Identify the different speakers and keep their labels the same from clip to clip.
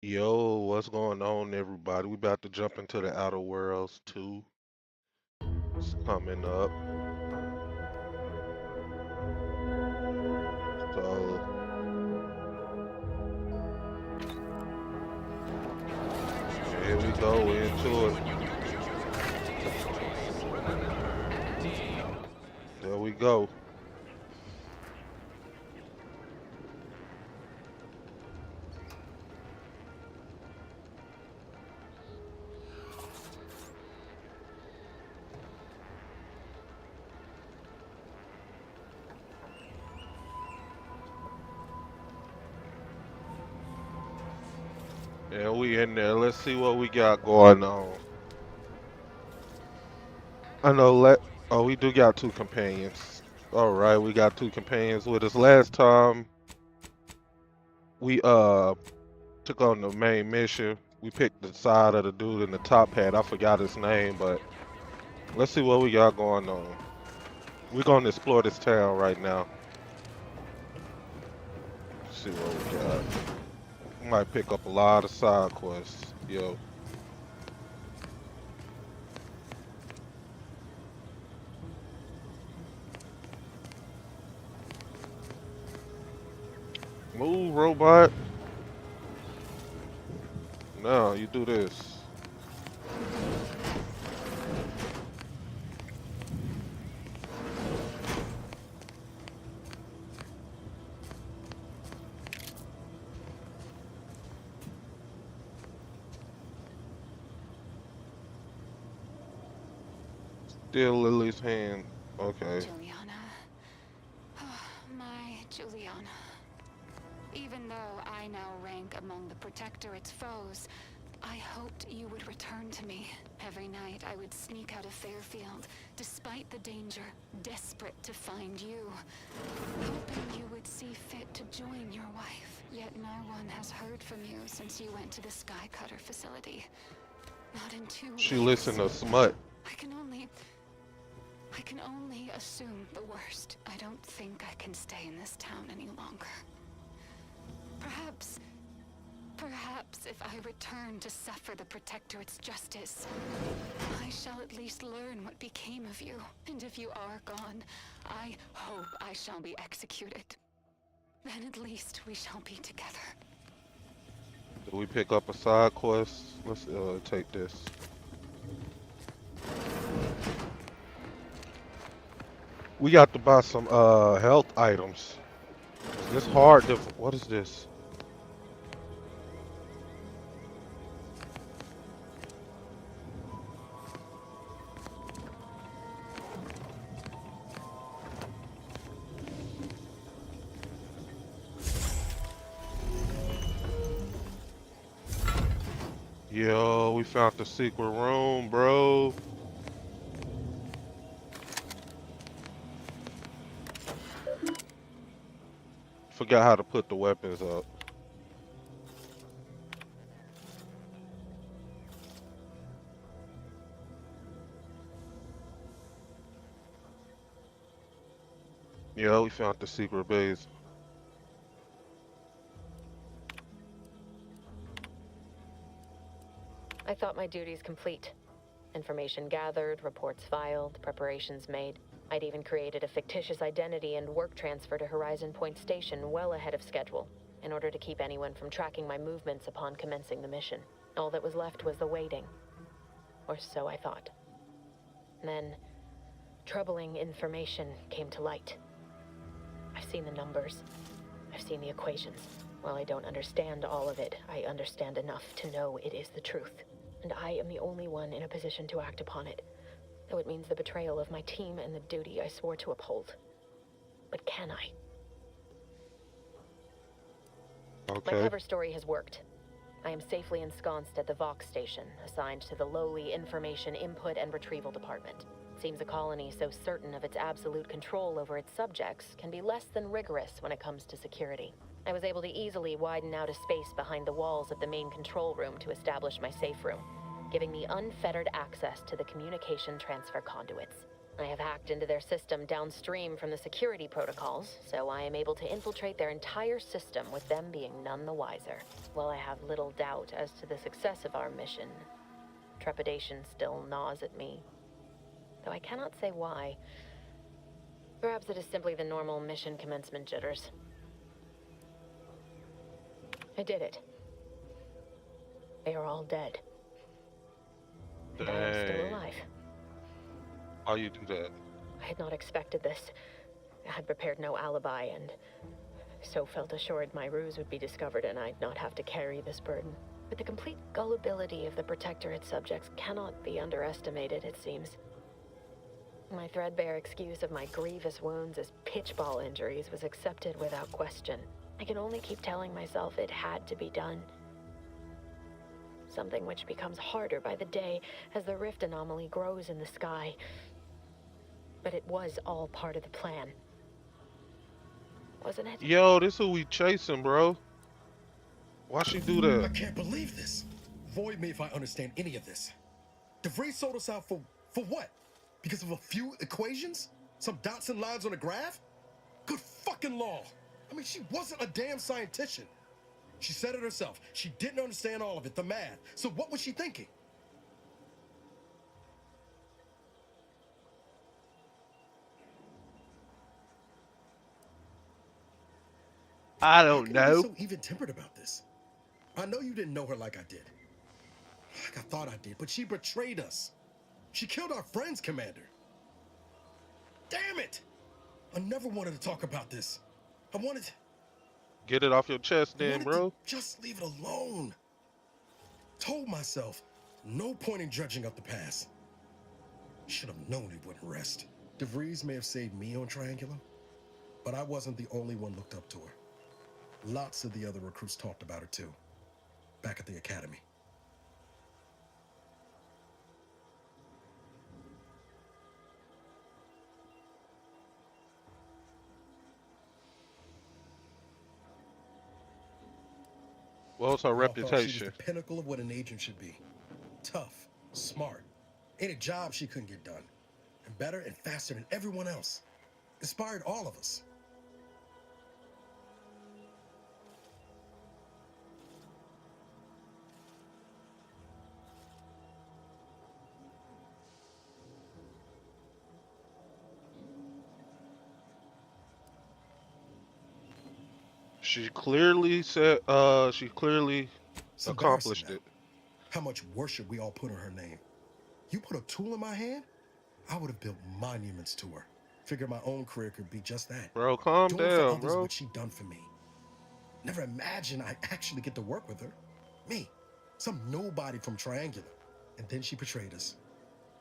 Speaker 1: Yo, what's going on, everybody? We about to jump into the Outer Worlds 2. It's coming up. So, yeah, here we go. We're into it. There we go. Yeah, we in there. Let's see what we got going on. I know. Oh, we do got two companions. All right, we got two companions with us. Last time we took on the main mission. We picked the side of the dude in the top hat. I forgot his name, but let's see what we got going on. We're gonna explore this town right now. See what we got. We might pick up a lot of side quests. Yo, move, robot. No, you do this. Steal Lily's hand. Okay.
Speaker 2: Juliana. Oh, my Juliana. Even though I now rank among the Protectorate's foes, I hoped you would return to me. Every night I would sneak out of Fairfield, despite the danger, desperate to find you. Hoping you would see fit to join your wife. Yet no one has heard from you since you went to the Skycutter facility. Not in 2 weeks.
Speaker 1: She listened to smut.
Speaker 2: I can only assume the worst. I don't think I can stay in this town any longer. Perhaps if I return to suffer the Protectorate's justice, I shall at least learn what became of you. And if you are gone, I hope I shall be executed. Then at least we shall be together.
Speaker 1: Did we pick up a side quest? Let's take this. We got to buy some health items. It's hard to. What is this? Yo, we found the secret room, bro. Forgot how to put the weapons up. Yo, we found the secret base.
Speaker 3: I thought my duties complete. Information gathered, reports filed, preparations made. I'd even created a fictitious identity and work transfer to Horizon Point Station well ahead of schedule, in order to keep anyone from tracking my movements upon commencing the mission. All that was left was the waiting. Or so I thought. Then, troubling information came to light. I've seen the numbers. I've seen the equations. While I don't understand all of it, I understand enough to know it is the truth. And I am the only one in a position to act upon it, though it means the betrayal of my team and the duty I swore to uphold. But can I?
Speaker 1: Okay.
Speaker 3: My cover story has worked. I am safely ensconced at the Vox station, assigned to the lowly Information Input and Retrieval Department. Seems a colony so certain of its absolute control over its subjects can be less than rigorous when it comes to security. I was able to easily widen out a space behind the walls of the main control room to establish my safe room, giving me unfettered access to the communication transfer conduits. I have hacked into their system downstream from the security protocols, so I am able to infiltrate their entire system with them being none the wiser. While I have little doubt as to the success of our mission, trepidation still gnaws at me. Though I cannot say why. Perhaps it is simply the normal mission commencement jitters. I did it. They are all dead. And I am still
Speaker 1: Dang.
Speaker 3: alive.
Speaker 1: How you do that?
Speaker 3: I had not expected this. I had prepared no alibi, and so felt assured my ruse would be discovered and I'd not have to carry this burden. But the complete gullibility of the Protectorate subjects cannot be underestimated, it seems. My threadbare excuse of my grievous wounds as pitchball injuries was accepted without question. I can only keep telling myself it had to be done. Something which becomes harder by the day as the rift anomaly grows in the sky. But it was all part of the plan. Wasn't it?
Speaker 1: Yo, this who we chasing, bro. Why she do
Speaker 4: I
Speaker 1: that?
Speaker 4: can't believe this. Void me if I understand any of this. DeVries sold us out for what? Because of a few equations? Some dots and lines on a graph? Good fucking law. I mean, she wasn't a damn scientist. She said it herself. She didn't understand all of it, the math. So what was she thinking?
Speaker 1: I
Speaker 4: How
Speaker 1: don't
Speaker 4: can you be
Speaker 1: know.
Speaker 4: so even-tempered about this? I know you didn't know her like I did. Like I thought I did, but she betrayed us. She killed our friends, Commander. Damn it! I never wanted to talk about this. I wanted
Speaker 1: Get it off your chest then,
Speaker 4: to
Speaker 1: bro.
Speaker 4: just leave it alone. Told myself, no point in dredging up the past. Should have known he wouldn't rest. DeVries may have saved me on Triangulum, but I wasn't the only one looked up to her. Lots of the other recruits talked about her too, back at the academy.
Speaker 1: What was her
Speaker 4: We all thought she was
Speaker 1: reputation?
Speaker 4: the pinnacle of what an agent should be. Tough, smart, ain't a job she couldn't get done. And better and faster than everyone else. Inspired all of us.
Speaker 1: She clearly said, she clearly
Speaker 4: It's embarrassing
Speaker 1: accomplished
Speaker 4: now.
Speaker 1: it.
Speaker 4: How much worship we all put on her name. You put a tool in my hand, I would have built monuments to her. Figured my own career could be just that.
Speaker 1: Bro, calm
Speaker 4: Doing for
Speaker 1: down,
Speaker 4: others
Speaker 1: bro.
Speaker 4: what she done for me. Never imagined I'd actually get to work with her. Me, some nobody from Triangular. And then she betrayed us.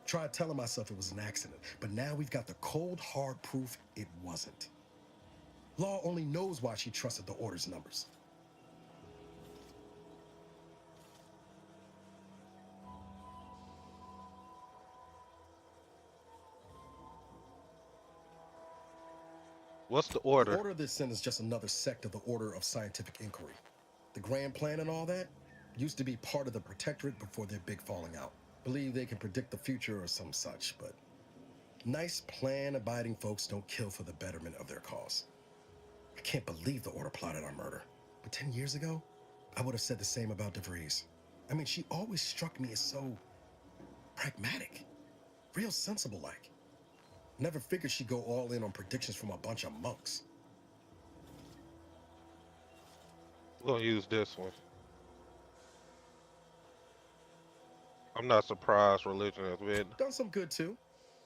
Speaker 4: Tried telling myself it was an accident, but now we've got the cold, hard proof it wasn't. Law only knows why she trusted the Order's numbers.
Speaker 1: What's the
Speaker 4: The
Speaker 1: order?
Speaker 4: Order they sent is just another sect of the Order of Scientific Inquiry. The Grand Plan and all that used to be part of the Protectorate before their big falling out. Believe they can predict the future or some such, but nice plan-abiding folks don't kill for the betterment of their cause. I can't believe the Order plotted our murder. But 10 years ago, I would have said the same about DeVries. I mean, she always struck me as so pragmatic, real sensible-like. Never figured she'd go all in on predictions from a bunch of monks.
Speaker 1: We're gonna use this one. I'm not surprised religion has been.
Speaker 4: Done some good too.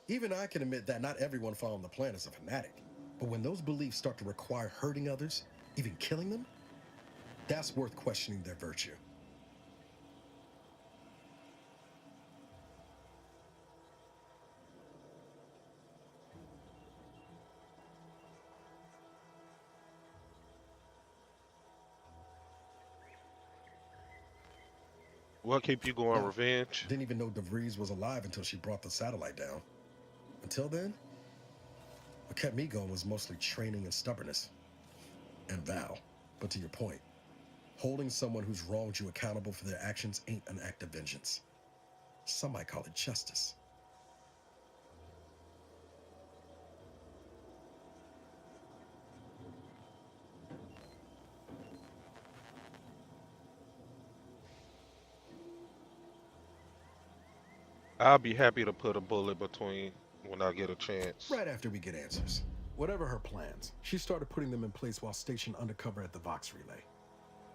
Speaker 4: Even I can admit that not everyone following the plan is a fanatic. But when those beliefs start to require hurting others, even killing them, that's worth questioning their virtue.
Speaker 1: What keep you going?
Speaker 4: No,
Speaker 1: Revenge?
Speaker 4: didn't even know DeVries was alive until she brought the satellite down. Until then, what kept me going was mostly training and stubbornness. And Val. But to your point, holding someone who's wronged you accountable for their actions ain't an act of vengeance. Some might call it justice.
Speaker 1: I'll be happy to put a bullet between when I get a chance.
Speaker 4: Right after we get answers. Whatever her plans, she started putting them in place while stationed undercover at the Vox Relay.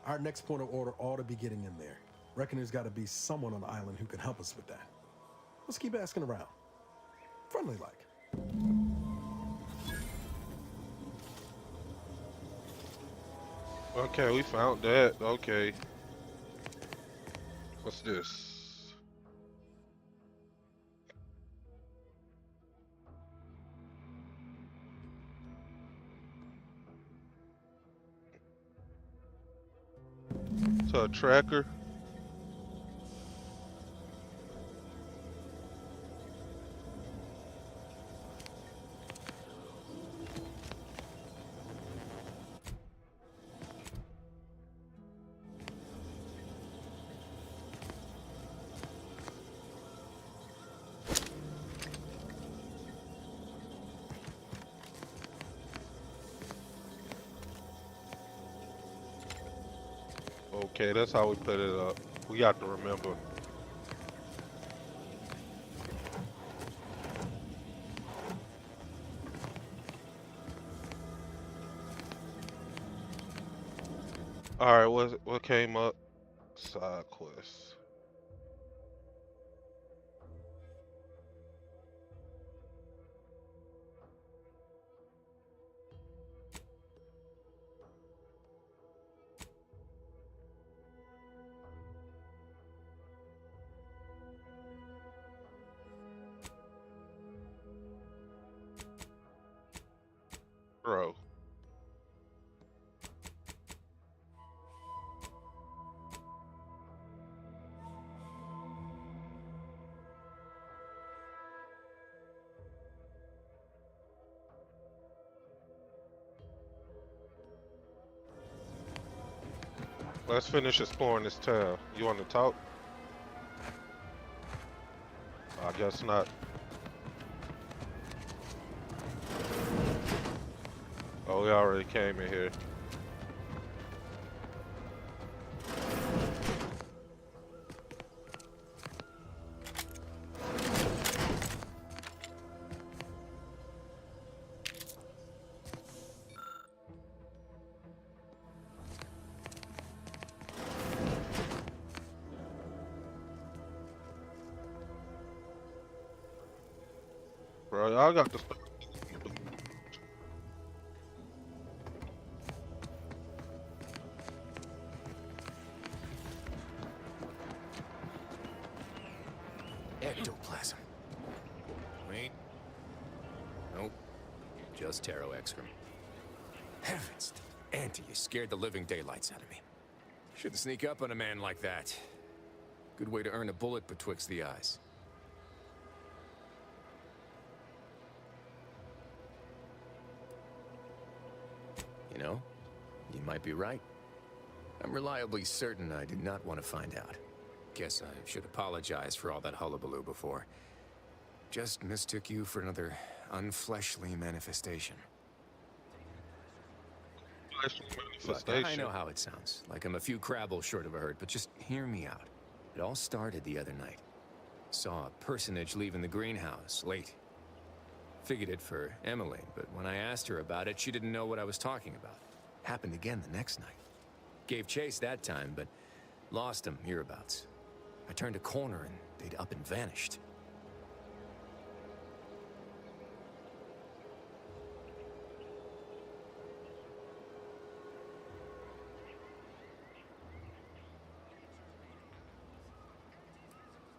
Speaker 4: Our next point of order ought to be getting in there. Reckon there's got to be someone on the island who can help us with that. Let's keep asking around. Friendly like.
Speaker 1: Okay, we found that. Okay. What's this? So a tracker. Okay, that's how we put it up. We got to remember. All right, what came up? Side quest. Bro. Let's finish exploring this town. You want to talk? I guess not. Oh, we already came in here. Bro, y'all got to start.
Speaker 5: Ectoplasm. Wait. Nope. Just Taro excrement. Heavens, Auntie, you scared the living daylights out of me. Shouldn't sneak up on a man like that. Good way to earn a bullet betwixt the eyes. You know, you might be right. I'm reliably certain I did not want to find out. Guess I should apologize for all that hullabaloo before. Just mistook you for another unfleshly manifestation. Look, I know how it sounds, like I'm a few crabbles short of a hurt, but just hear me out. It all started the other night. Saw a personage leaving the greenhouse, late. Figured it for Emily, but when I asked her about it, she didn't know what I was talking about. Happened again the next night. Gave chase that time, but lost him hereabouts. I turned a corner and they'd up and vanished.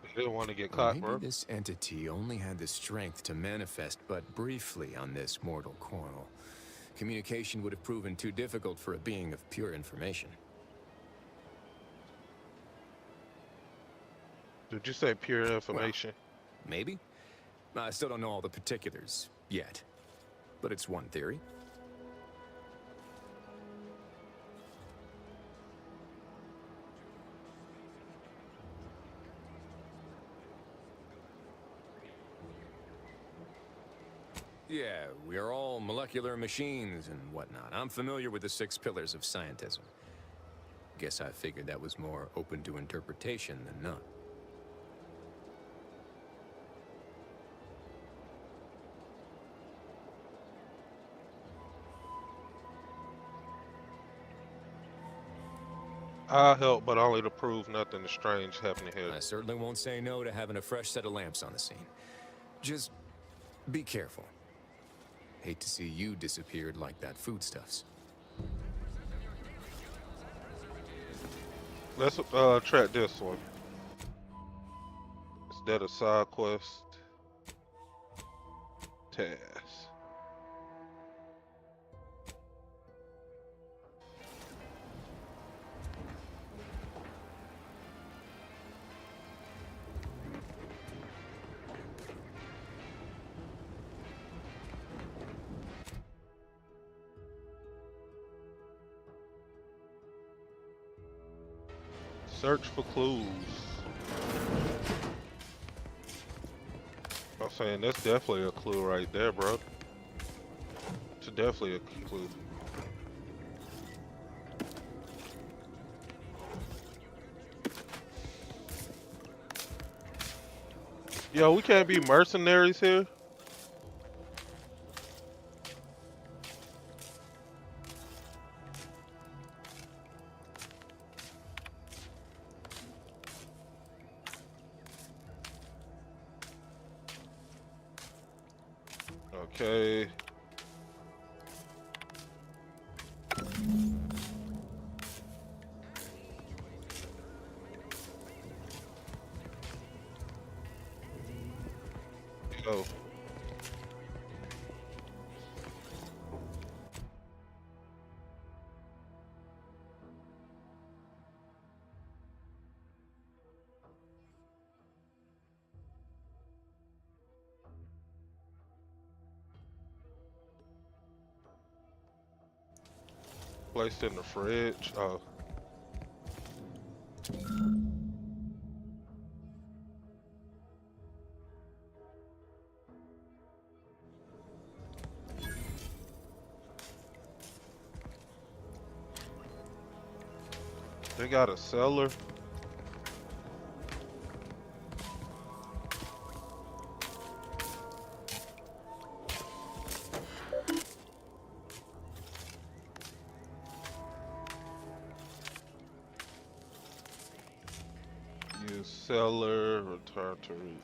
Speaker 1: They didn't want to get
Speaker 5: Or
Speaker 1: caught,
Speaker 5: maybe
Speaker 1: bro.
Speaker 5: this entity only had the strength to manifest but briefly on this mortal coil. Communication would have proven too difficult for a being of pure information.
Speaker 1: Did you say pure information?
Speaker 5: Maybe? I still don't know all the particulars yet. But it's one theory. Yeah, we are all molecular machines and whatnot. I'm familiar with the 6 pillars of scientism. Guess I figured that was more open to interpretation than not.
Speaker 1: I'll help, but only to prove nothing strange happening here.
Speaker 5: I certainly won't say no to having a fresh set of lamps on the scene. Just be careful. Hate to see you disappeared like that foodstuffs.
Speaker 1: Let's track this one. Is that a side quest? Task. Search for clues. I'm saying that's definitely a clue right there, bro. It's definitely a clue. Yo, we can't be mercenaries here. Okay. Yo. Placed in the fridge. Oh. They got a cellar. Use cellar, return to read.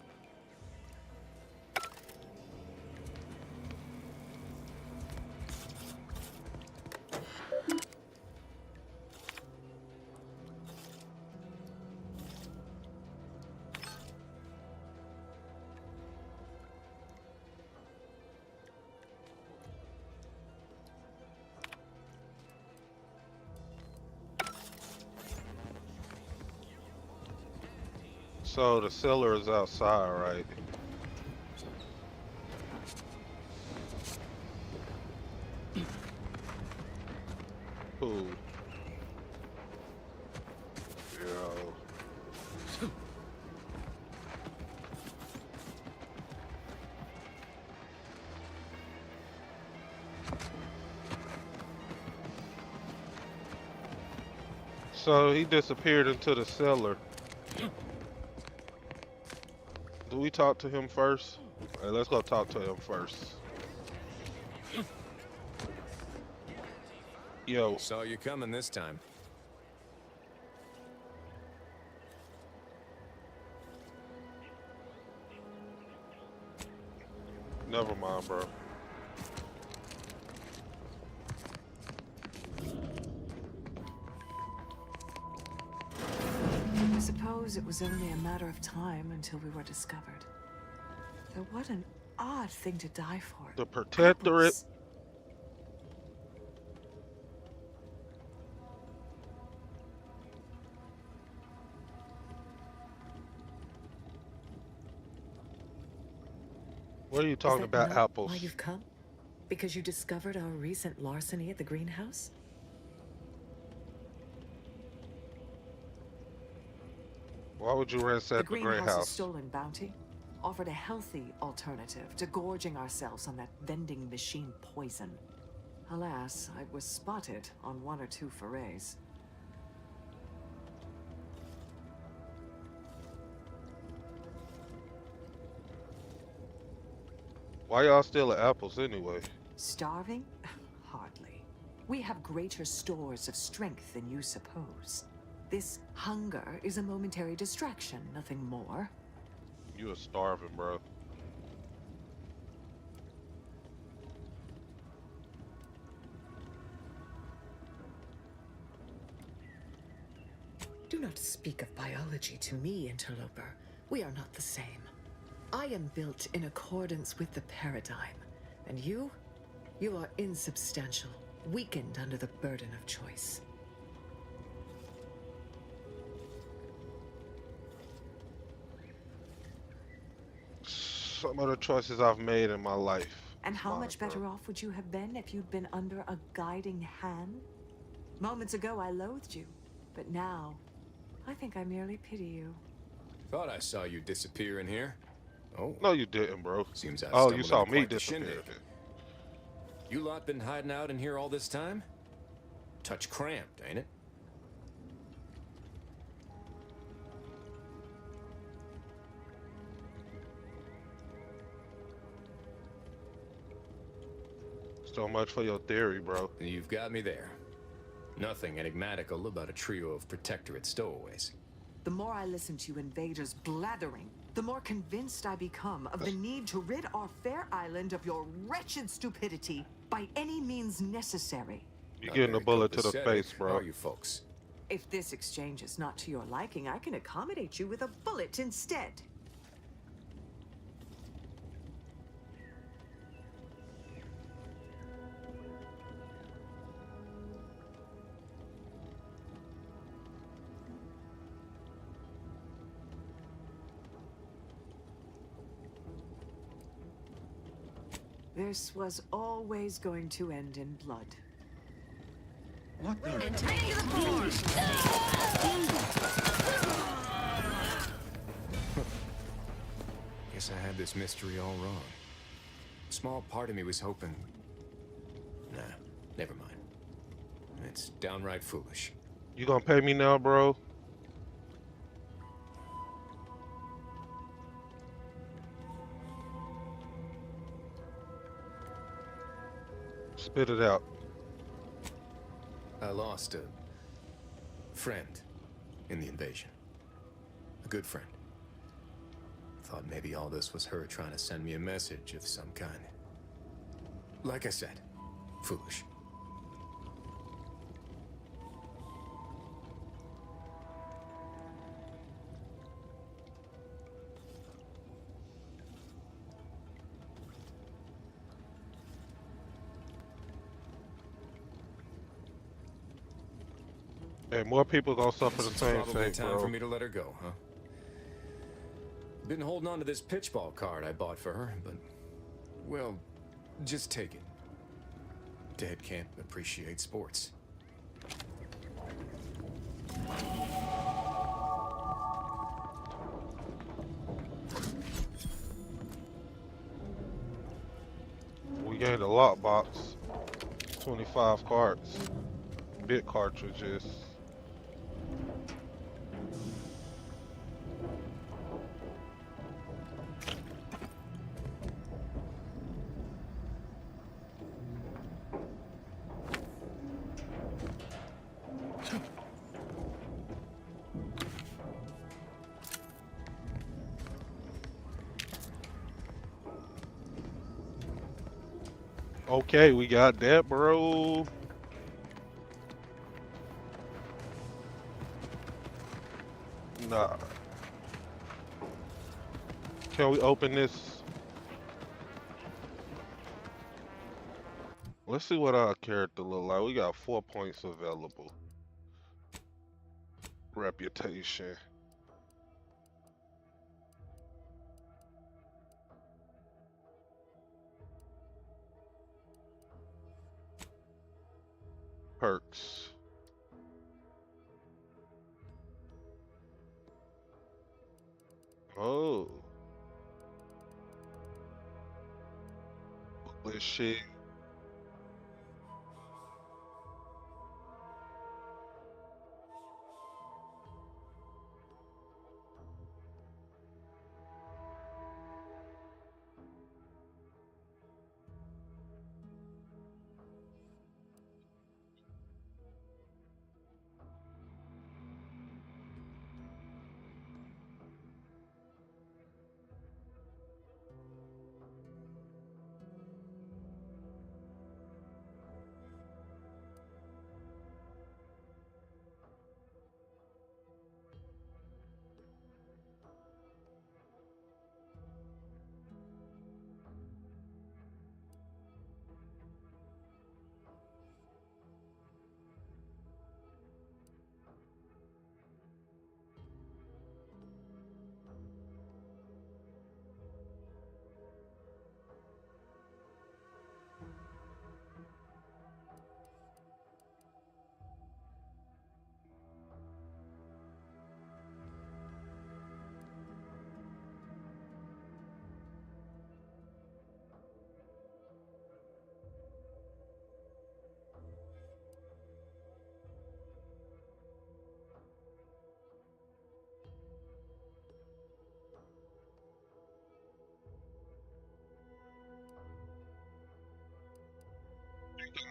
Speaker 1: So the cellar is outside, right? Cool. Yo. So he disappeared into the cellar. Do we talk to him first? All right, let's go talk to him first. Yo,
Speaker 5: Saw you coming this time.
Speaker 1: never mind, bro.
Speaker 6: I suppose it was only a matter of time until we were discovered. Though what an odd thing to die for.
Speaker 1: The Protectorate.
Speaker 6: Apples.
Speaker 1: What are you
Speaker 6: Is
Speaker 1: talking
Speaker 6: that
Speaker 1: about,
Speaker 6: not
Speaker 1: apples?
Speaker 6: why you've come? Because you discovered our recent larceny at the greenhouse?
Speaker 1: Why would you ransack
Speaker 6: The
Speaker 1: the
Speaker 6: greenhouse's
Speaker 1: greenhouse?
Speaker 6: stolen bounty offered a healthy alternative to gorging ourselves on that vending machine poison. Alas, I was spotted on 1 or 2 forays.
Speaker 1: Why y'all stealing apples anyway?
Speaker 6: Starving? Hardly. We have greater stores of strength than you suppose. This hunger is a momentary distraction, nothing more.
Speaker 1: You are starving, bro.
Speaker 6: Do not speak of biology to me, interloper. We are not the same. I am built in accordance with the paradigm. And you are insubstantial, weakened under the burden of choice.
Speaker 1: Some of the choices I've made in my life.
Speaker 6: And
Speaker 1: It's
Speaker 6: how
Speaker 1: mine,
Speaker 6: much
Speaker 1: bro.
Speaker 6: better off would you have been if you'd been under a guiding hand? Moments ago, I loathed you. But now, I think I merely pity you.
Speaker 5: Thought I saw you disappear in here. Oh,
Speaker 1: No, you didn't, bro.
Speaker 5: seems I've
Speaker 1: Oh, you
Speaker 5: stumbled
Speaker 1: saw
Speaker 5: into
Speaker 1: me
Speaker 5: quite the
Speaker 1: disappear.
Speaker 5: shindig. You lot been hiding out in here all this time? Touch cramped, ain't it?
Speaker 1: So much for your theory, bro.
Speaker 5: You've got me there. Nothing enigmatical about a trio of Protectorate stowaways.
Speaker 6: The more I listen to you invaders blathering, the more convinced I become of the need to rid our fair island of your wretched stupidity by any means necessary.
Speaker 1: You're
Speaker 5: Not
Speaker 1: getting a
Speaker 5: very
Speaker 1: bullet to the
Speaker 5: copacetic,
Speaker 1: face, bro.
Speaker 5: are you folks?
Speaker 6: If this exchange is not to your liking, I can accommodate you with a bullet instead. This was always going to end in blood.
Speaker 5: What the? Guess I had this mystery all wrong. A small part of me was hoping... Nah, never mind. It's downright foolish.
Speaker 1: You gonna pay me now, bro? Spit it out.
Speaker 5: I lost a friend in the invasion. A good friend. Thought maybe all this was her trying to send me a message of some kind. Like I said, foolish.
Speaker 1: Hey, more people gonna suffer the
Speaker 5: It's
Speaker 1: same
Speaker 5: probably
Speaker 1: fate,
Speaker 5: time
Speaker 1: bro.
Speaker 5: for me to let her go, huh? Been holding on to this pitchball card I bought for her, but... Well, just take it. Dead can't appreciate sports.
Speaker 1: We gained a lockbox. 25 cards. Bit cartridges. Okay, we got that, bro. Nah. Can we open this? Let's see what our character look like. We got 4 points available. Reputation. Perks. Oh. This shit.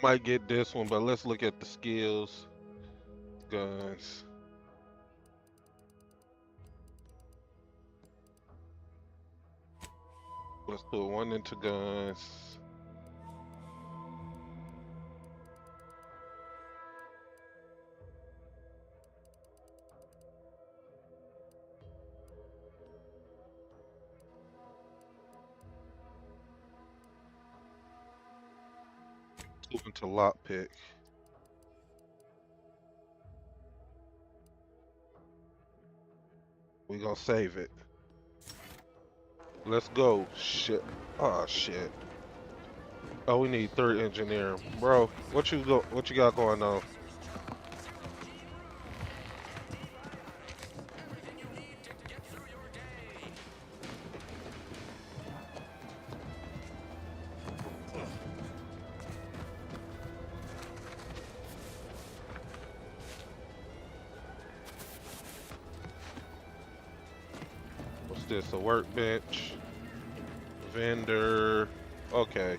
Speaker 1: Might get this one, but let's look at the skills. Guns. Let's put one into guns. Two into lockpick. We gonna save it. Let's go. Shit. Oh shit. Oh, we need 3rd engineer, bro. What you got going on? What's this? A workbench. Vendor. Okay.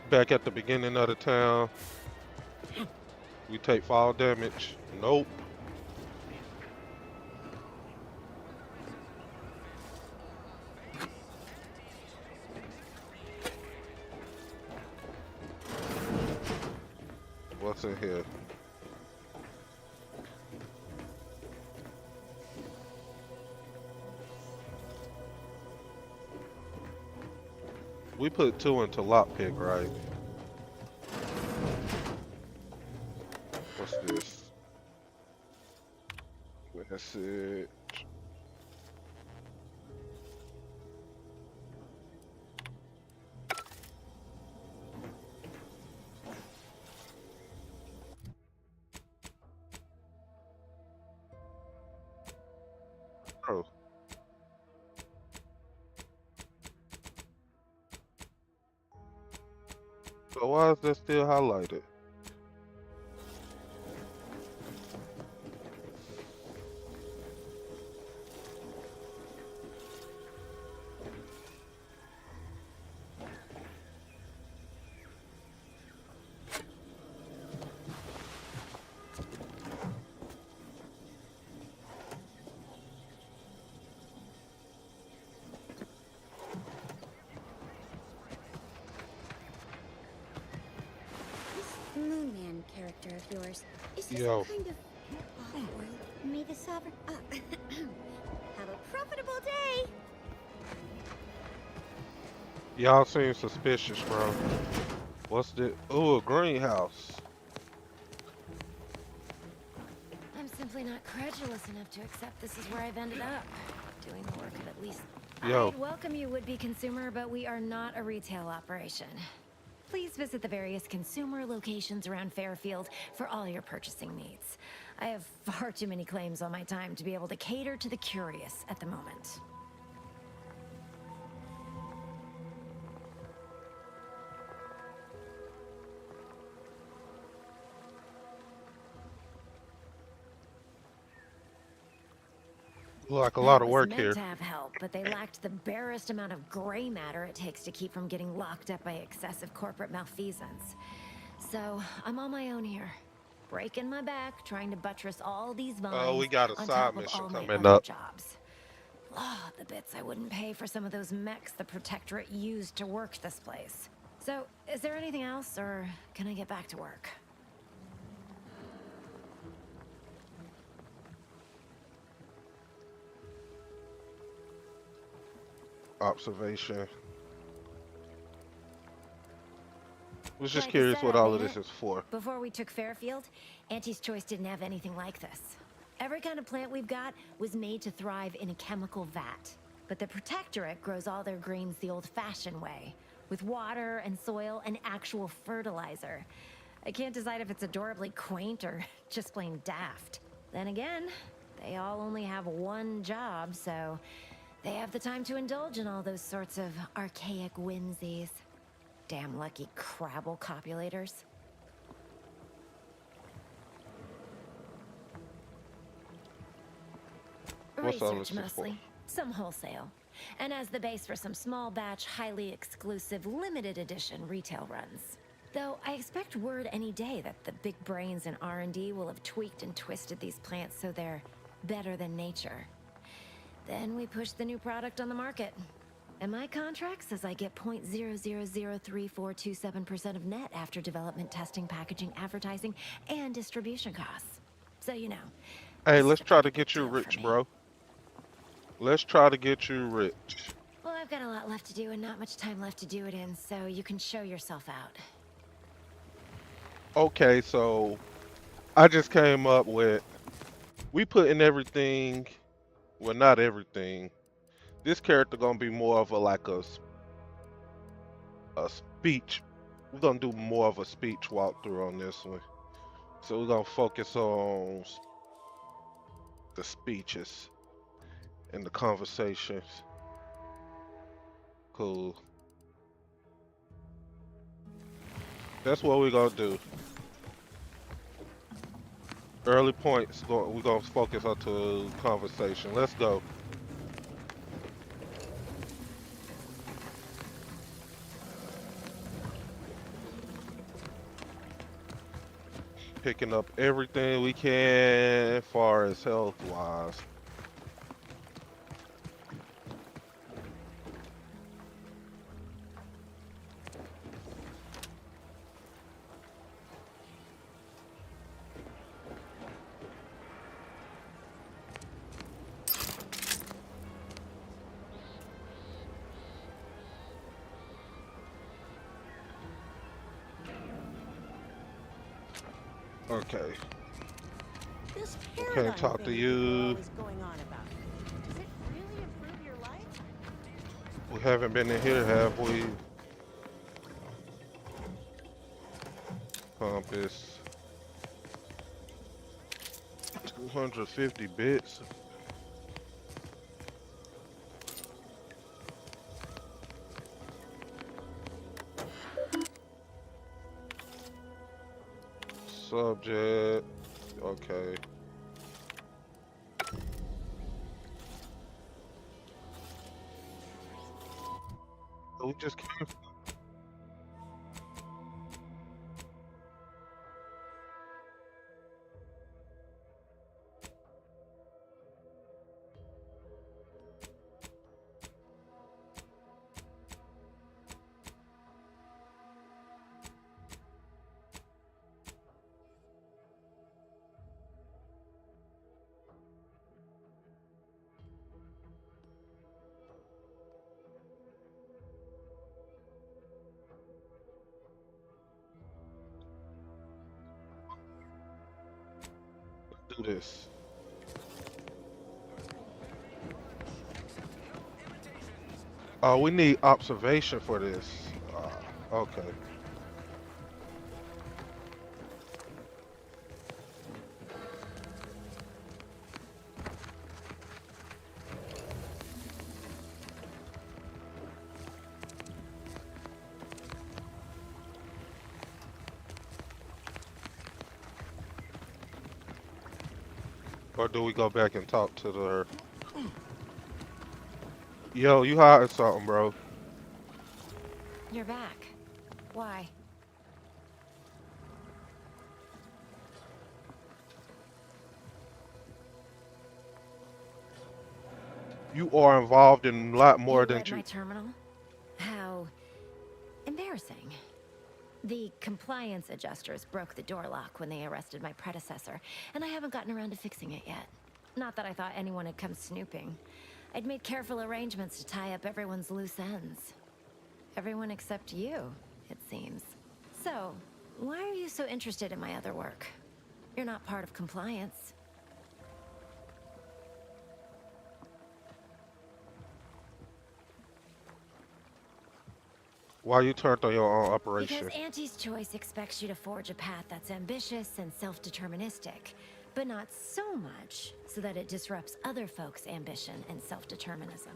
Speaker 1: Back at the beginning of the town. We take fall damage. Nope. What's in here? We put 2 into lockpick, right? What's this? That's it. Oh. So why is that still highlighted?
Speaker 7: Moon Man character of yours. Is this
Speaker 1: Yo.
Speaker 7: kind of off-world? May the sovereign have a profitable day.
Speaker 1: Y'all seem suspicious, bro. What's the? Ooh, a greenhouse.
Speaker 8: I'm simply not credulous enough to accept this is where I've ended up. Doing the work of at least...
Speaker 1: Yo.
Speaker 8: I'd welcome you, would-be consumer, but we are not a retail operation. Please visit the various consumer locations around Fairfield for all your purchasing needs. I have far too many claims on my time to be able to cater to the curious at the moment.
Speaker 1: Like a lot of
Speaker 8: I was
Speaker 1: work
Speaker 8: meant
Speaker 1: here.
Speaker 8: to have help, but they lacked the barest amount of gray matter it takes to keep from getting locked up by excessive corporate malfeasance. So I'm on my own here, breaking my back, trying to buttress all these vines
Speaker 1: Oh, we got a
Speaker 8: on
Speaker 1: side
Speaker 8: top of
Speaker 1: mission
Speaker 8: all my
Speaker 1: coming
Speaker 8: other
Speaker 1: up.
Speaker 8: jobs. Oh, the bits I wouldn't pay for some of those mechs the Protectorate used to work this place. So, is there anything else, or can I get back to work?
Speaker 1: Observation. Was just
Speaker 8: Like a
Speaker 1: curious what
Speaker 8: setup,
Speaker 1: all of
Speaker 8: ain't
Speaker 1: this is for.
Speaker 8: Before we took Fairfield, Auntie's Choice didn't have anything like this. Every kind of plant we've got was made to thrive in a chemical vat. But the Protectorate grows all their greens the old-fashioned way, with water and soil and actual fertilizer. I can't decide if it's adorably quaint or just plain daft. Then again, they all only have one job, so they have the time to indulge in all those sorts of archaic whimsies. Damn lucky Crabble copulators.
Speaker 1: What's all
Speaker 8: Research
Speaker 1: this for?
Speaker 8: mostly. Some wholesale. And as the base for some small batch, highly exclusive, limited edition retail runs. Though I expect word any day that the big brains in R&D will have tweaked and twisted these plants so they're better than nature. Then we push the new product on the market. And my contract says I get 0.00033427% of net after development, testing, packaging, advertising, and distribution costs. So you know,
Speaker 1: Hey,
Speaker 8: this is
Speaker 1: let's
Speaker 8: a
Speaker 1: try
Speaker 8: pretty
Speaker 1: to
Speaker 8: big
Speaker 1: get you
Speaker 8: deal for
Speaker 1: rich,
Speaker 8: me.
Speaker 1: bro. Let's try to get you rich.
Speaker 8: Well, I've got a lot left to do and not much time left to do it in, so you can show yourself out.
Speaker 1: Okay, so I just came up with we put in everything. Well, not everything. This character gonna be more of a like a speech. We're gonna do more of a speech walkthrough on this one. So we're gonna focus on the speeches and the conversations. Cool. That's what we're gonna do. Early points. We're gonna focus on to conversation. Let's go. Picking up everything we can as far as health wise. Okay.
Speaker 9: This
Speaker 1: Can't
Speaker 9: paradigm
Speaker 1: talk to
Speaker 9: thing people are
Speaker 1: you.
Speaker 9: always going on about. Does it really improve your life?
Speaker 1: We haven't been in here, have we? Compass. 250 bits. Subject. Okay. We just came. Do this. Oh, we need observation for this. Okay. Or do we go back and talk to her? Yo, you hiding something, bro.
Speaker 8: You're back. Why?
Speaker 1: You are involved in a lot more
Speaker 8: You
Speaker 1: than
Speaker 8: read my
Speaker 1: you.
Speaker 8: terminal? How embarrassing. The compliance adjusters broke the door lock when they arrested my predecessor, and I haven't gotten around to fixing it yet. Not that I thought anyone had come snooping. I'd made careful arrangements to tie up everyone's loose ends. Everyone except you, it seems. So, why are you so interested in my other work? You're not part of compliance.
Speaker 1: Why you turned on your own
Speaker 8: Because
Speaker 1: operation?
Speaker 8: Auntie's choice expects you to forge a path that's ambitious and self-deterministic, but not so much so that it disrupts other folks' ambition and self-determinism.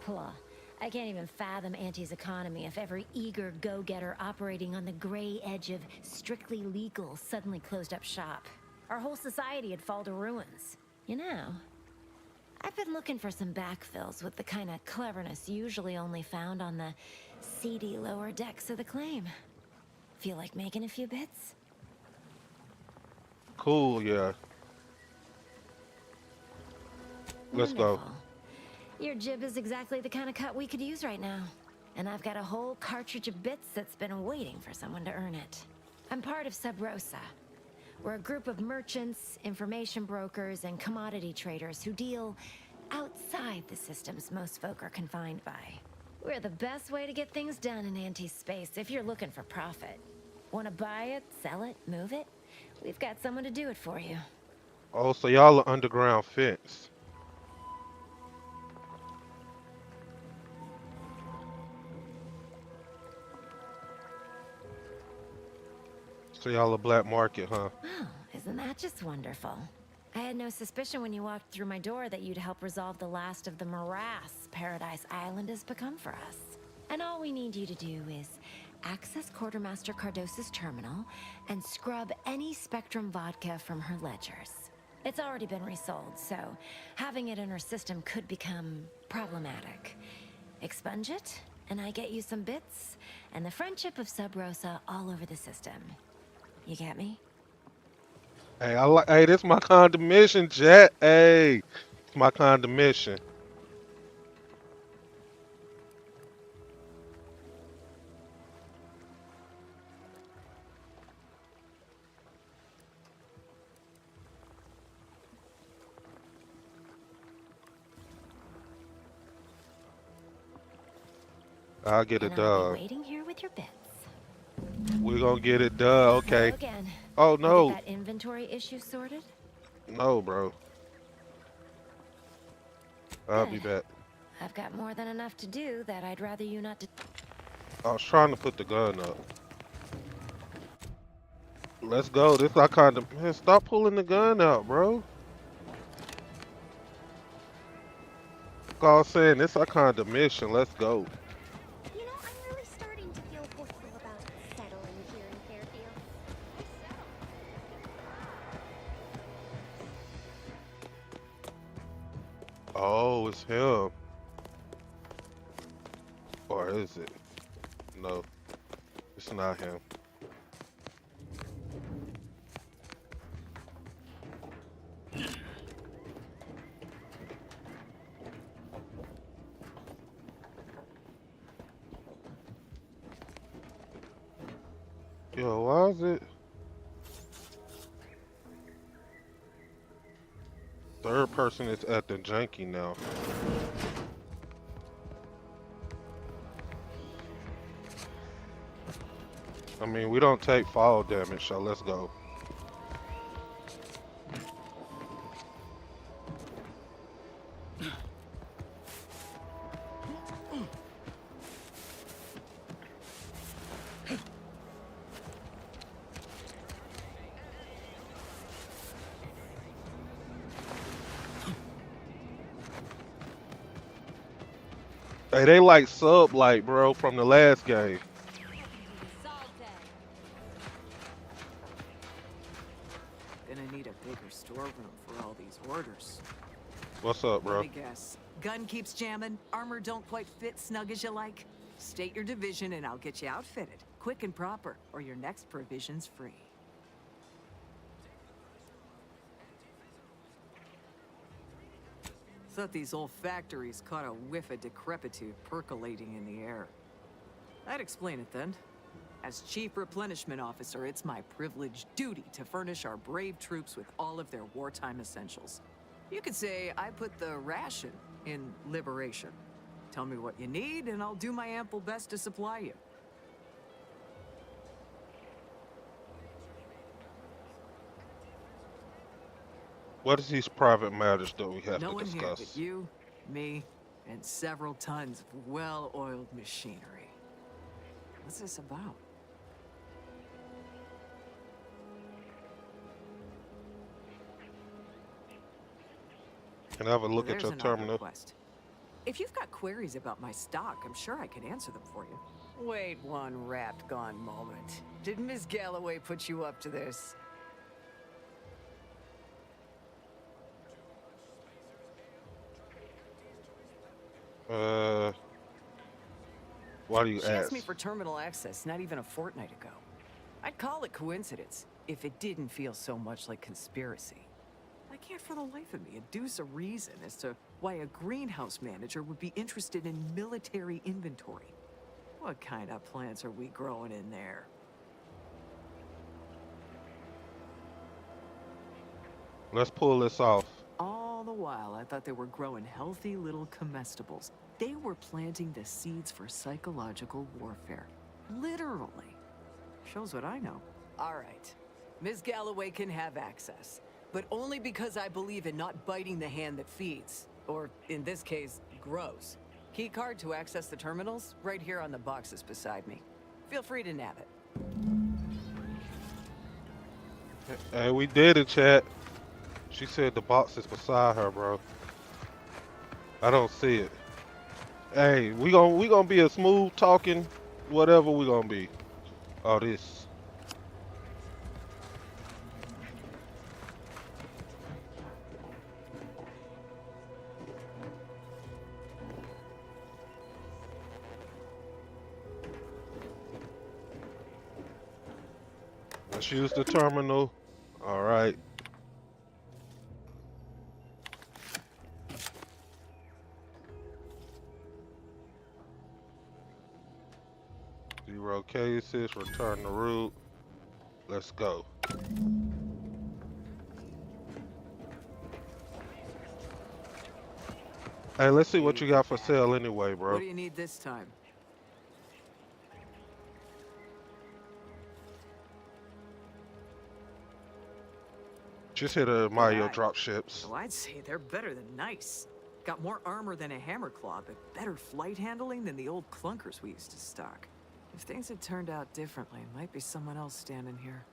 Speaker 8: Blah. I can't even fathom Auntie's economy if every eager go-getter operating on the gray edge of strictly legal suddenly closed up shop. Our whole society would fall to ruins. You know, I've been looking for some backfills with the kind of cleverness usually only found on the seedy lower decks of the claim. Feel like making a few bits?
Speaker 1: Cool, yeah. Let's go.
Speaker 8: Wonderful. Your jib is exactly the kind of cut we could use right now. And I've got a whole cartridge of bits that's been waiting for someone to earn it. I'm part of Sub Rosa. We're a group of merchants, information brokers, and commodity traders who deal outside the systems most folk are confined by. We're the best way to get things done in anti-space if you're looking for profit. Want to buy it, sell it, move it? We've got someone to do it for you.
Speaker 1: Oh, so y'all are underground fence. So y'all a black market, huh?
Speaker 8: Oh, isn't that just wonderful? I had no suspicion when you walked through my door that you'd help resolve the last of the morass Paradise Island has become for us. And all we need you to do is access Quartermaster Cardos's terminal and scrub any Spectrum vodka from her ledgers. It's already been resold, so having it in her system could become problematic. Expunge it, and I get you some bits, and the friendship of Sub Rosa all over the system. You get me?
Speaker 1: Hey, hey, this my condemnation, Jet. Hey, it's my condemnation. I'll get it
Speaker 8: And I'll be
Speaker 1: done.
Speaker 8: waiting here with your bits.
Speaker 1: We're gonna get it done.
Speaker 8: Hello
Speaker 1: Okay.
Speaker 8: again.
Speaker 1: Oh
Speaker 8: You
Speaker 1: no,
Speaker 8: get that inventory issue sorted?
Speaker 1: no, bro. I'll be
Speaker 8: Good.
Speaker 1: back.
Speaker 8: I've got more than enough to do that I'd rather you not to.
Speaker 1: I was trying to put the gun up. Let's go. This I man, stop pulling the gun out, bro. Like I was saying, this our condemnation. Let's go.
Speaker 7: You know, I'm really starting to feel hopeful about settling here in Fairfield.
Speaker 1: Oh, it's him. Or is it? No, it's not him. Yo, why is it? Third person is at the janky now. I mean, we don't take fall damage, so let's go. Hey, they like sub light, bro, from the last game.
Speaker 10: Gonna need a bigger storeroom for all these orders.
Speaker 1: What's up,
Speaker 10: Let
Speaker 1: bro?
Speaker 10: me guess. Gun keeps jamming, armor don't quite fit snug as you like. State your division and I'll get you outfitted. Quick and proper, or your next provision's free. Thought these old factories caught a whiff of decrepitude percolating in the air. I'd explain it then. As Chief Replenishment Officer, it's my privileged duty to furnish our brave troops with all of their wartime essentials. You could say I put the ration in liberation. Tell me what you need, and I'll do my ample best to supply you.
Speaker 1: What is these private matters that we have
Speaker 10: No
Speaker 1: to
Speaker 10: one here but
Speaker 1: discuss?
Speaker 10: you, me, and several tons of well-oiled machinery. What's this about?
Speaker 1: Can I have a look at
Speaker 10: There's
Speaker 1: your
Speaker 10: another
Speaker 1: terminal?
Speaker 10: request. If you've got queries about my stock, I'm sure I could answer them for you. Wait one rapt gone moment. Did Miss Galloway put you up to this?
Speaker 1: Why do you
Speaker 10: She asked
Speaker 1: ask?
Speaker 10: me for terminal access not even a fortnight ago. Call it coincidence, if it didn't feel so much like conspiracy. I can't for the life of me adduce a reason as to why a greenhouse manager would be interested in military inventory. What kind of plants are we growing in there?
Speaker 1: Let's pull this off.
Speaker 10: All the while, I thought they were growing healthy little comestibles. They were planting the seeds for psychological warfare. Literally. Shows what I know. All right. Ms. Galloway can have access, but only because I believe in not biting the hand that feeds. Or, in this case, grows. Keycard to access the terminals, right here on the boxes beside me. Feel free to nab it.
Speaker 1: Hey, we did it, chat. She said the box is beside her, bro. I don't see it. Hey, we gonna be a smooth talking, whatever we gonna be. Oh, this. Let's use the terminal. All right. Zero cases, return the route. Let's go. Hey, let's see what you got for sale anyway, bro.
Speaker 10: What do you need this time?
Speaker 1: Just hit a Mario drop ships.
Speaker 10: Oh, I'd say they're better than nice. Got more armor than a hammer claw, but better flight handling than the old clunkers we used to stock. If things had turned out differently, might be someone else standing here.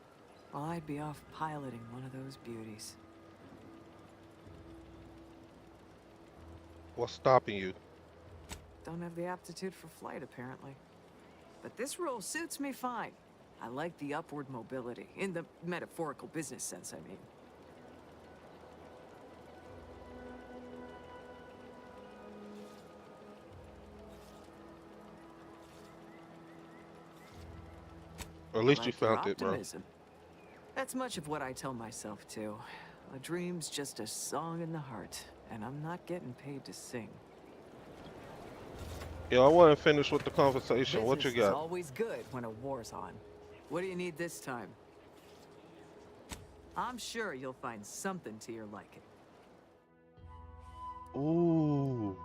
Speaker 10: While I'd be off piloting one of those beauties.
Speaker 1: What's stopping you?
Speaker 10: Don't have the aptitude for flight, apparently. But this role suits me fine. I like the upward mobility, in the metaphorical business sense, I mean.
Speaker 1: Or at least you found it, bro.
Speaker 10: That's much of what I tell myself, too. A dream's just a song in the heart, and I'm not getting paid to sing.
Speaker 1: Yeah, I want to finish with the conversation. What you
Speaker 10: Business
Speaker 1: got?
Speaker 10: is always good when a war's on. What do you need this time? I'm sure you'll find something to your liking.
Speaker 1: Ooh.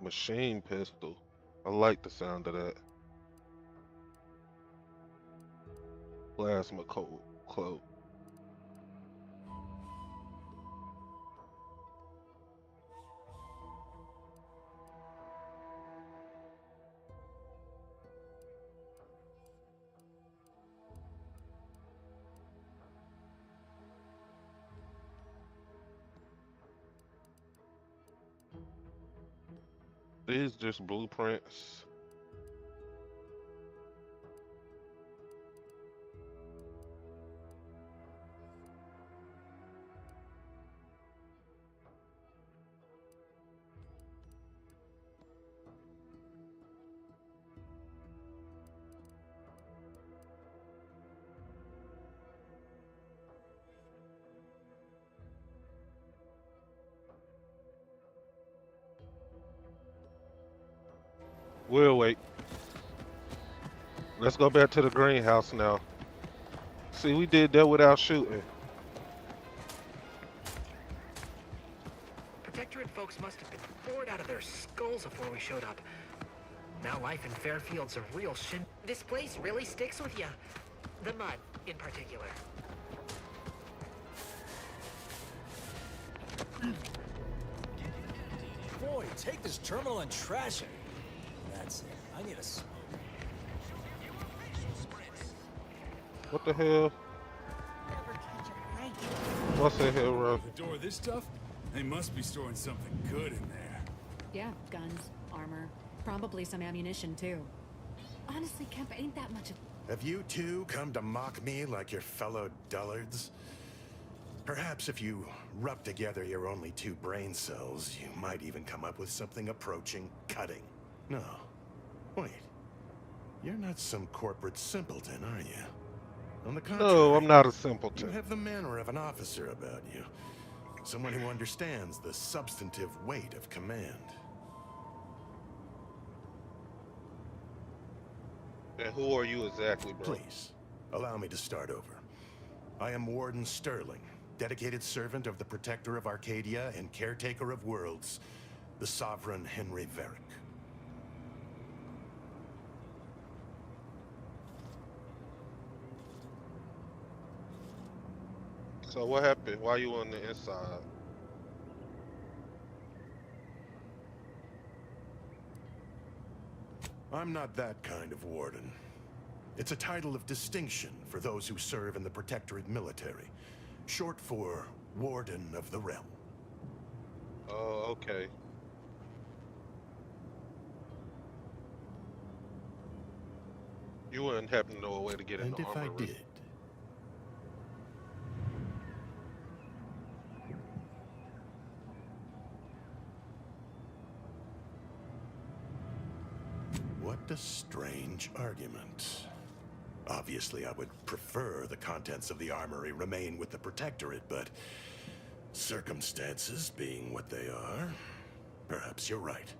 Speaker 1: Machine pistol. I like the sound of that. Plasma cloak. These just blueprints. We'll wait. Let's go back to the greenhouse now. See, we did that without shooting.
Speaker 11: Protectorate folks must have been bored out of their skulls before we showed up. Now life in Fairfield's a real shin. This place really sticks with you. The mud, in particular.
Speaker 12: Boy, take this terminal and trash it. That's it. I need a smoke.
Speaker 1: What the hell? What's in here, bro?
Speaker 13: The door of this stuff? They must be storing something good in there.
Speaker 14: Yeah, guns, armor, probably some ammunition too. Honestly, Kemp, ain't that much of...
Speaker 15: Have you two come to mock me like your fellow dullards? Perhaps if you rub together your only 2 brain cells, you might even come up with something approaching cutting. No. Wait. You're not some corporate simpleton, are you? On the contrary,
Speaker 1: No, I'm not a
Speaker 15: you
Speaker 1: simpleton.
Speaker 15: have the manner of an officer about you. Someone who understands the substantive weight of command.
Speaker 1: And who are you exactly, bro?
Speaker 15: Please, allow me to start over. I am Warden Sterling, dedicated servant of the Protector of Arcadia and caretaker of worlds, the Sovereign Henry Varick.
Speaker 1: So what happened? Why you on the inside?
Speaker 15: I'm not that kind of warden. It's a title of distinction for those who serve in the Protectorate military, short for Warden of the Realm.
Speaker 1: Oh, okay. You wouldn't happen to know a way to get in
Speaker 15: And
Speaker 1: the
Speaker 15: if I
Speaker 1: armory.
Speaker 15: did? What a strange argument. Obviously, I would prefer the contents of the armory remain with the Protectorate, but circumstances being what they are, perhaps you're right.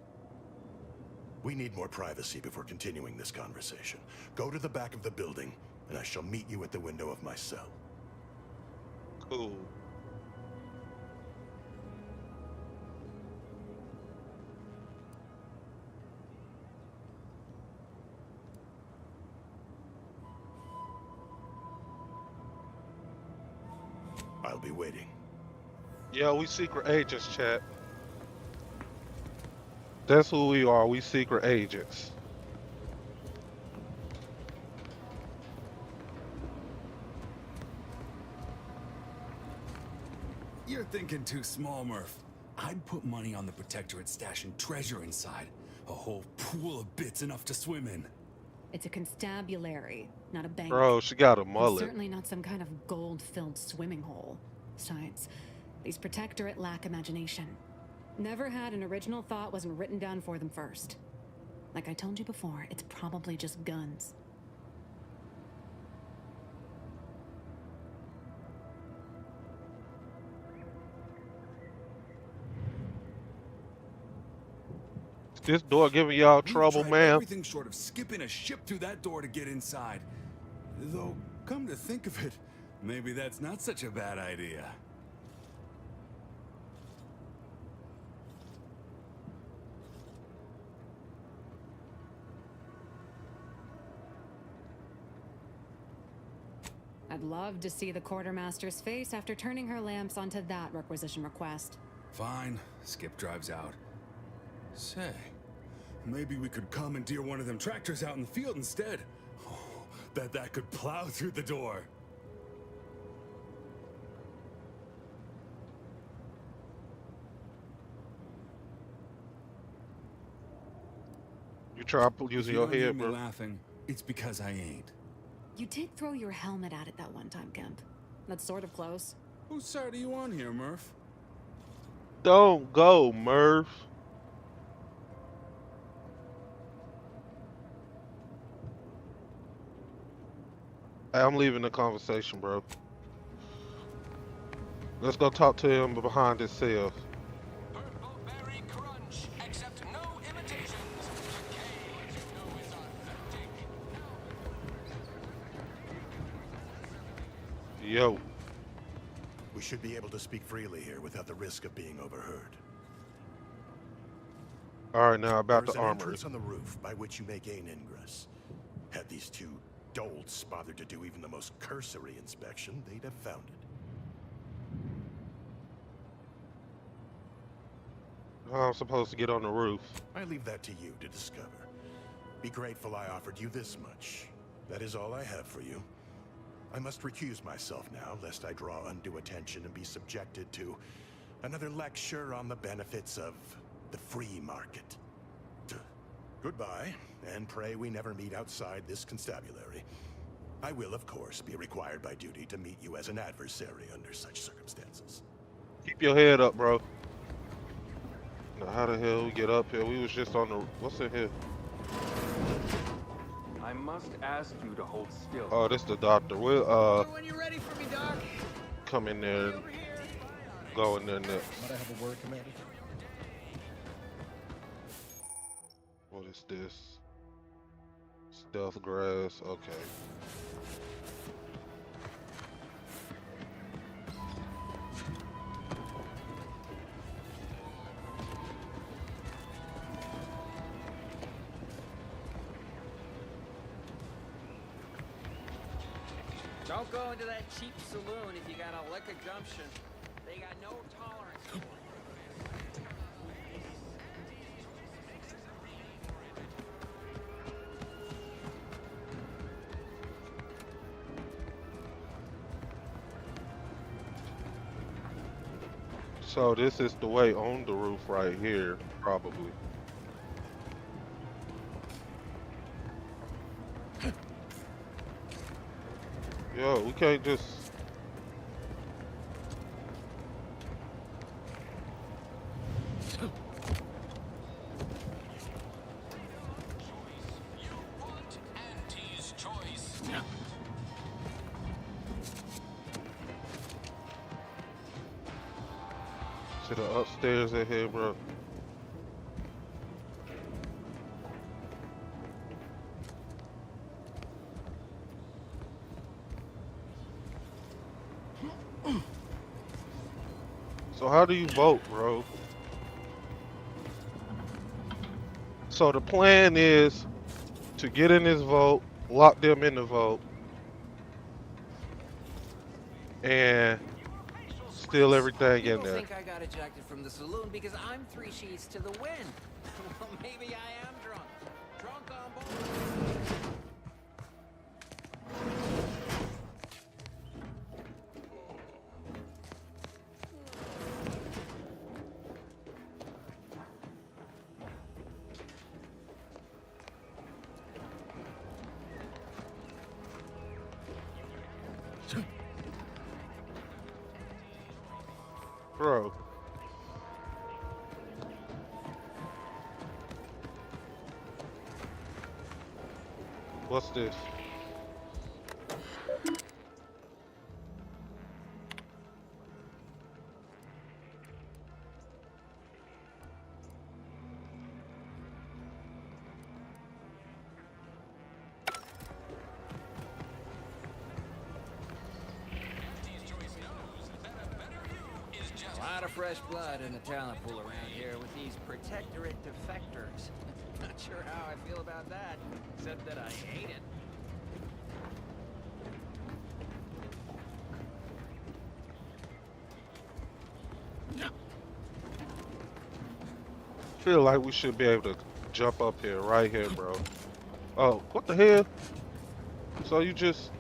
Speaker 15: We need more privacy before continuing this conversation. Go to the back of the building, and I shall meet you at the window of my cell.
Speaker 1: Cool.
Speaker 15: I'll be waiting.
Speaker 1: Yeah, we secret agents, chat. That's who we are. We secret agents.
Speaker 13: You're thinking too small, Murph. I'd put money on the Protectorate stashing treasure inside. A whole pool of bits enough to swim in.
Speaker 14: It's a constabulary, not a bank.
Speaker 1: Bro, she got a
Speaker 14: And
Speaker 1: mullet.
Speaker 14: certainly not some kind of gold-filled swimming hole. Besides, these Protectorate lack imagination. Never had an original thought wasn't written down for them first. Like I told you before, it's probably just guns.
Speaker 1: This door giving y'all
Speaker 13: We've
Speaker 1: trouble,
Speaker 13: tried
Speaker 1: man.
Speaker 13: everything short of skipping a ship through that door to get inside. Though, come to think of it, maybe that's not such a bad idea.
Speaker 14: I'd love to see the quartermaster's face after turning her lamps onto that requisition request.
Speaker 13: Fine, Skip drives out. Say, maybe we could commandeer one of them tractors out in the field instead. Oh, bet that could plow through the door.
Speaker 1: You try using your
Speaker 13: If you don't hear
Speaker 1: head,
Speaker 13: me
Speaker 1: bro.
Speaker 13: laughing, it's because I ain't.
Speaker 14: You did throw your helmet at it that one time, Kemp. That's sort of close.
Speaker 13: Whose side are you on here, Murph?
Speaker 1: Don't go, Murph. Hey, I'm leaving the conversation, bro. Let's go talk to him behind his cell.
Speaker 16: Berry crunch, accept no imitations.
Speaker 1: Yo.
Speaker 15: We should be able to speak freely here without the risk of being overheard.
Speaker 1: All right, now about
Speaker 15: There's
Speaker 1: the
Speaker 15: an
Speaker 1: armory.
Speaker 15: entrance on the roof by which you may gain ingress. Had these 2 dolts bothered to do even the most cursory inspection, they'd have found it.
Speaker 1: How I'm supposed to get on the roof?
Speaker 15: I leave that to you to discover. Be grateful I offered you this much. That is all I have for you. I must recuse myself now, lest I draw undue attention and be subjected to another lecture on the benefits of the free market. Goodbye, and pray we never meet outside this constabulary. I will, of course, be required by duty to meet you as an adversary under such circumstances.
Speaker 1: Keep your head up, bro. Now, how the hell we get up here? We was just on the... What's in here?
Speaker 17: I must ask you to hold still.
Speaker 1: Oh, this the doctor. We'll,
Speaker 11: When you're ready for me, Doc.
Speaker 1: come in there and go in there next.
Speaker 4: Might I have a word, Commander?
Speaker 1: What is this? Stealth grass. Okay.
Speaker 11: Don't go into that cheap saloon if you got a liquor gumption. They got no tolerance for it.
Speaker 1: So this is the way on the roof right here, probably. Yo, we can't just...
Speaker 16: Auntie's choice.
Speaker 1: To the upstairs in here, bro. So how do you vote, bro? So the plan is to get in this vote, lock them in the vote, and steal everything in
Speaker 11: People
Speaker 1: there.
Speaker 11: think I got ejected from the saloon because I'm 3 sheets to the wind. Well, maybe I am drunk. Drunk on board.
Speaker 1: Bro. What's this?
Speaker 11: A lot of fresh blood in the talent pool around here with these protectorate defectors. Not sure how I feel about that, except that I hate it.
Speaker 1: Feel like we should be able to jump up here, right here, bro. Oh, what the hell? So you just...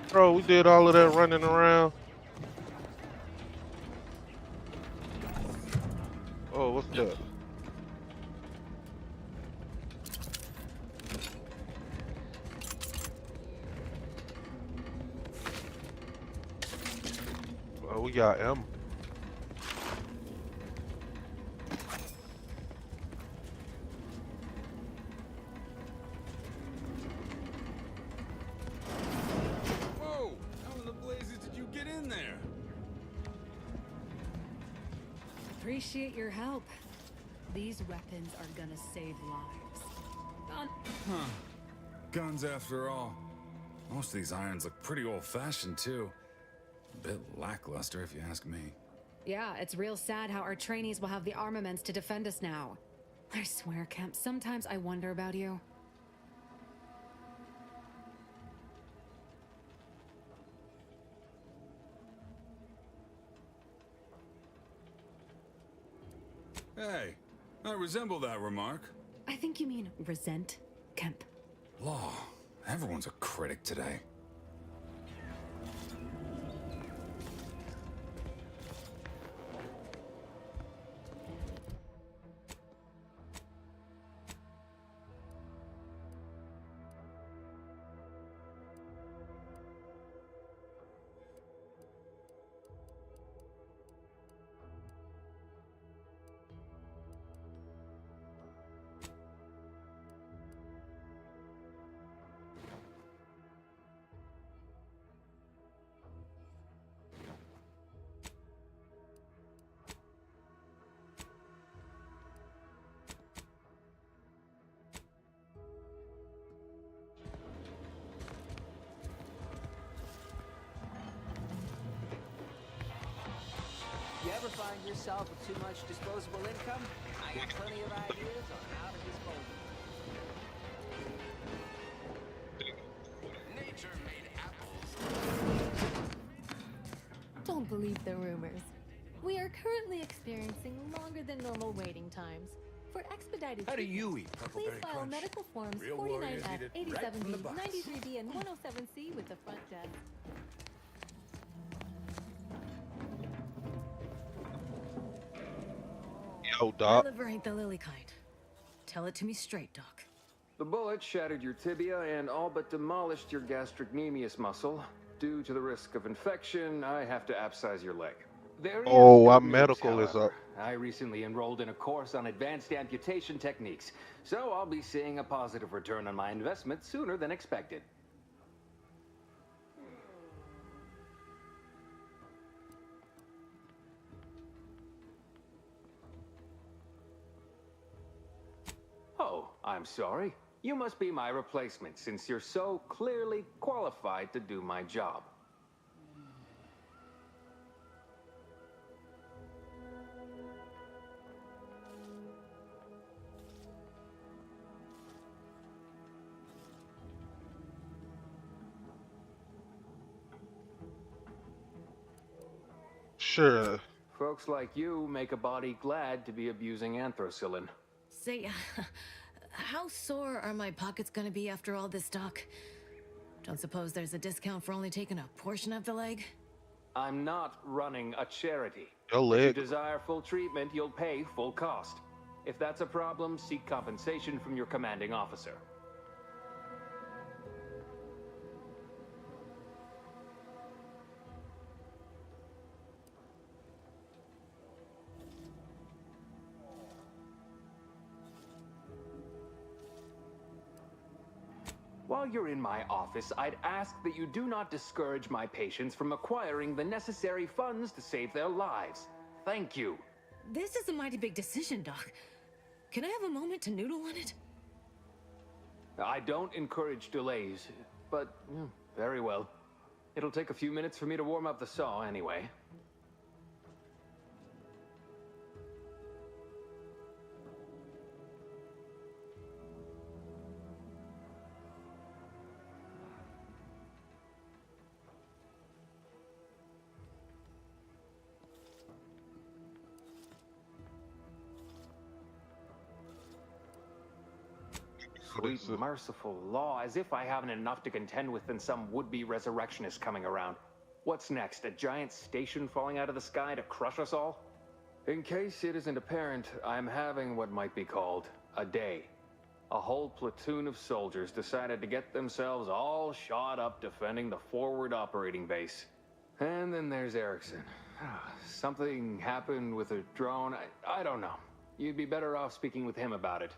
Speaker 1: Bro, we did all of that running around. Oh, what's that? Oh, we got M.
Speaker 13: Whoa! How in the blazes did you get in there?
Speaker 14: Appreciate your help. These weapons are gonna save lives.
Speaker 13: Huh. Guns after all. Most of these irons look pretty old-fashioned, too. A bit lackluster, if you ask me.
Speaker 14: Yeah, it's real sad how our trainees will have the armaments to defend us now. I swear, Kemp, sometimes I wonder about you.
Speaker 13: Hey, I resemble that remark.
Speaker 14: I think you mean resent, Kemp.
Speaker 13: Law, everyone's a critic today.
Speaker 18: ever find yourself with too much disposable income? I got plenty of ideas on how to dispose of it.
Speaker 16: Nature made apples.
Speaker 19: Don't believe the rumors. We are currently experiencing longer than normal waiting times. For expedited
Speaker 12: How do
Speaker 19: treatment,
Speaker 12: you eat
Speaker 19: please
Speaker 12: Huckleberry
Speaker 19: file
Speaker 12: Crunch?
Speaker 19: medical forms
Speaker 12: Real
Speaker 19: 49F,
Speaker 12: warriors eat it right from
Speaker 19: 87B,
Speaker 12: the box.
Speaker 19: 93B, and 107C with the front desk.
Speaker 1: Yo,
Speaker 20: My
Speaker 1: Doc.
Speaker 20: liver ain't the lily kind. Tell it to me straight, Doc.
Speaker 17: The bullet shattered your tibia and all but demolished your gastrocnemius muscle. Due to the risk of infection, I have to upsize your leg. There is
Speaker 1: Oh, our
Speaker 17: good news,
Speaker 1: medical is
Speaker 17: however.
Speaker 1: up.
Speaker 17: I recently enrolled in a course on advanced amputation techniques, so I'll be seeing a positive return on my investment sooner than expected. Oh, I'm sorry. You must be my replacement since you're so clearly qualified to do my job.
Speaker 1: Sure.
Speaker 17: Folks like you make a body glad to be abusing anthracillin.
Speaker 20: Say, how sore are my pockets gonna be after all this, Doc? Don't suppose there's a discount for only taking a portion of the leg?
Speaker 17: I'm not running a charity.
Speaker 1: Your
Speaker 17: If you
Speaker 1: leg.
Speaker 17: desire full treatment, you'll pay full cost. If that's a problem, seek compensation from your commanding officer. While you're in my office, I'd ask that you do not discourage my patients from acquiring the necessary funds to save their lives. Thank you.
Speaker 20: This is a mighty big decision, Doc. Can I have a moment to noodle on it?
Speaker 17: I don't encourage delays, but very well. It'll take a few minutes for me to warm up the saw anyway. Sweet, merciful law, as if I haven't enough to contend with than some would-be resurrectionist coming around. What's next, a giant station falling out of the sky to crush us all? In case it isn't apparent, I'm having what might be called a day. A whole platoon of soldiers decided to get themselves all shot up defending the forward operating base. And then there's Erickson. Something happened with a drone, I don't know. You'd be better off speaking with him about it.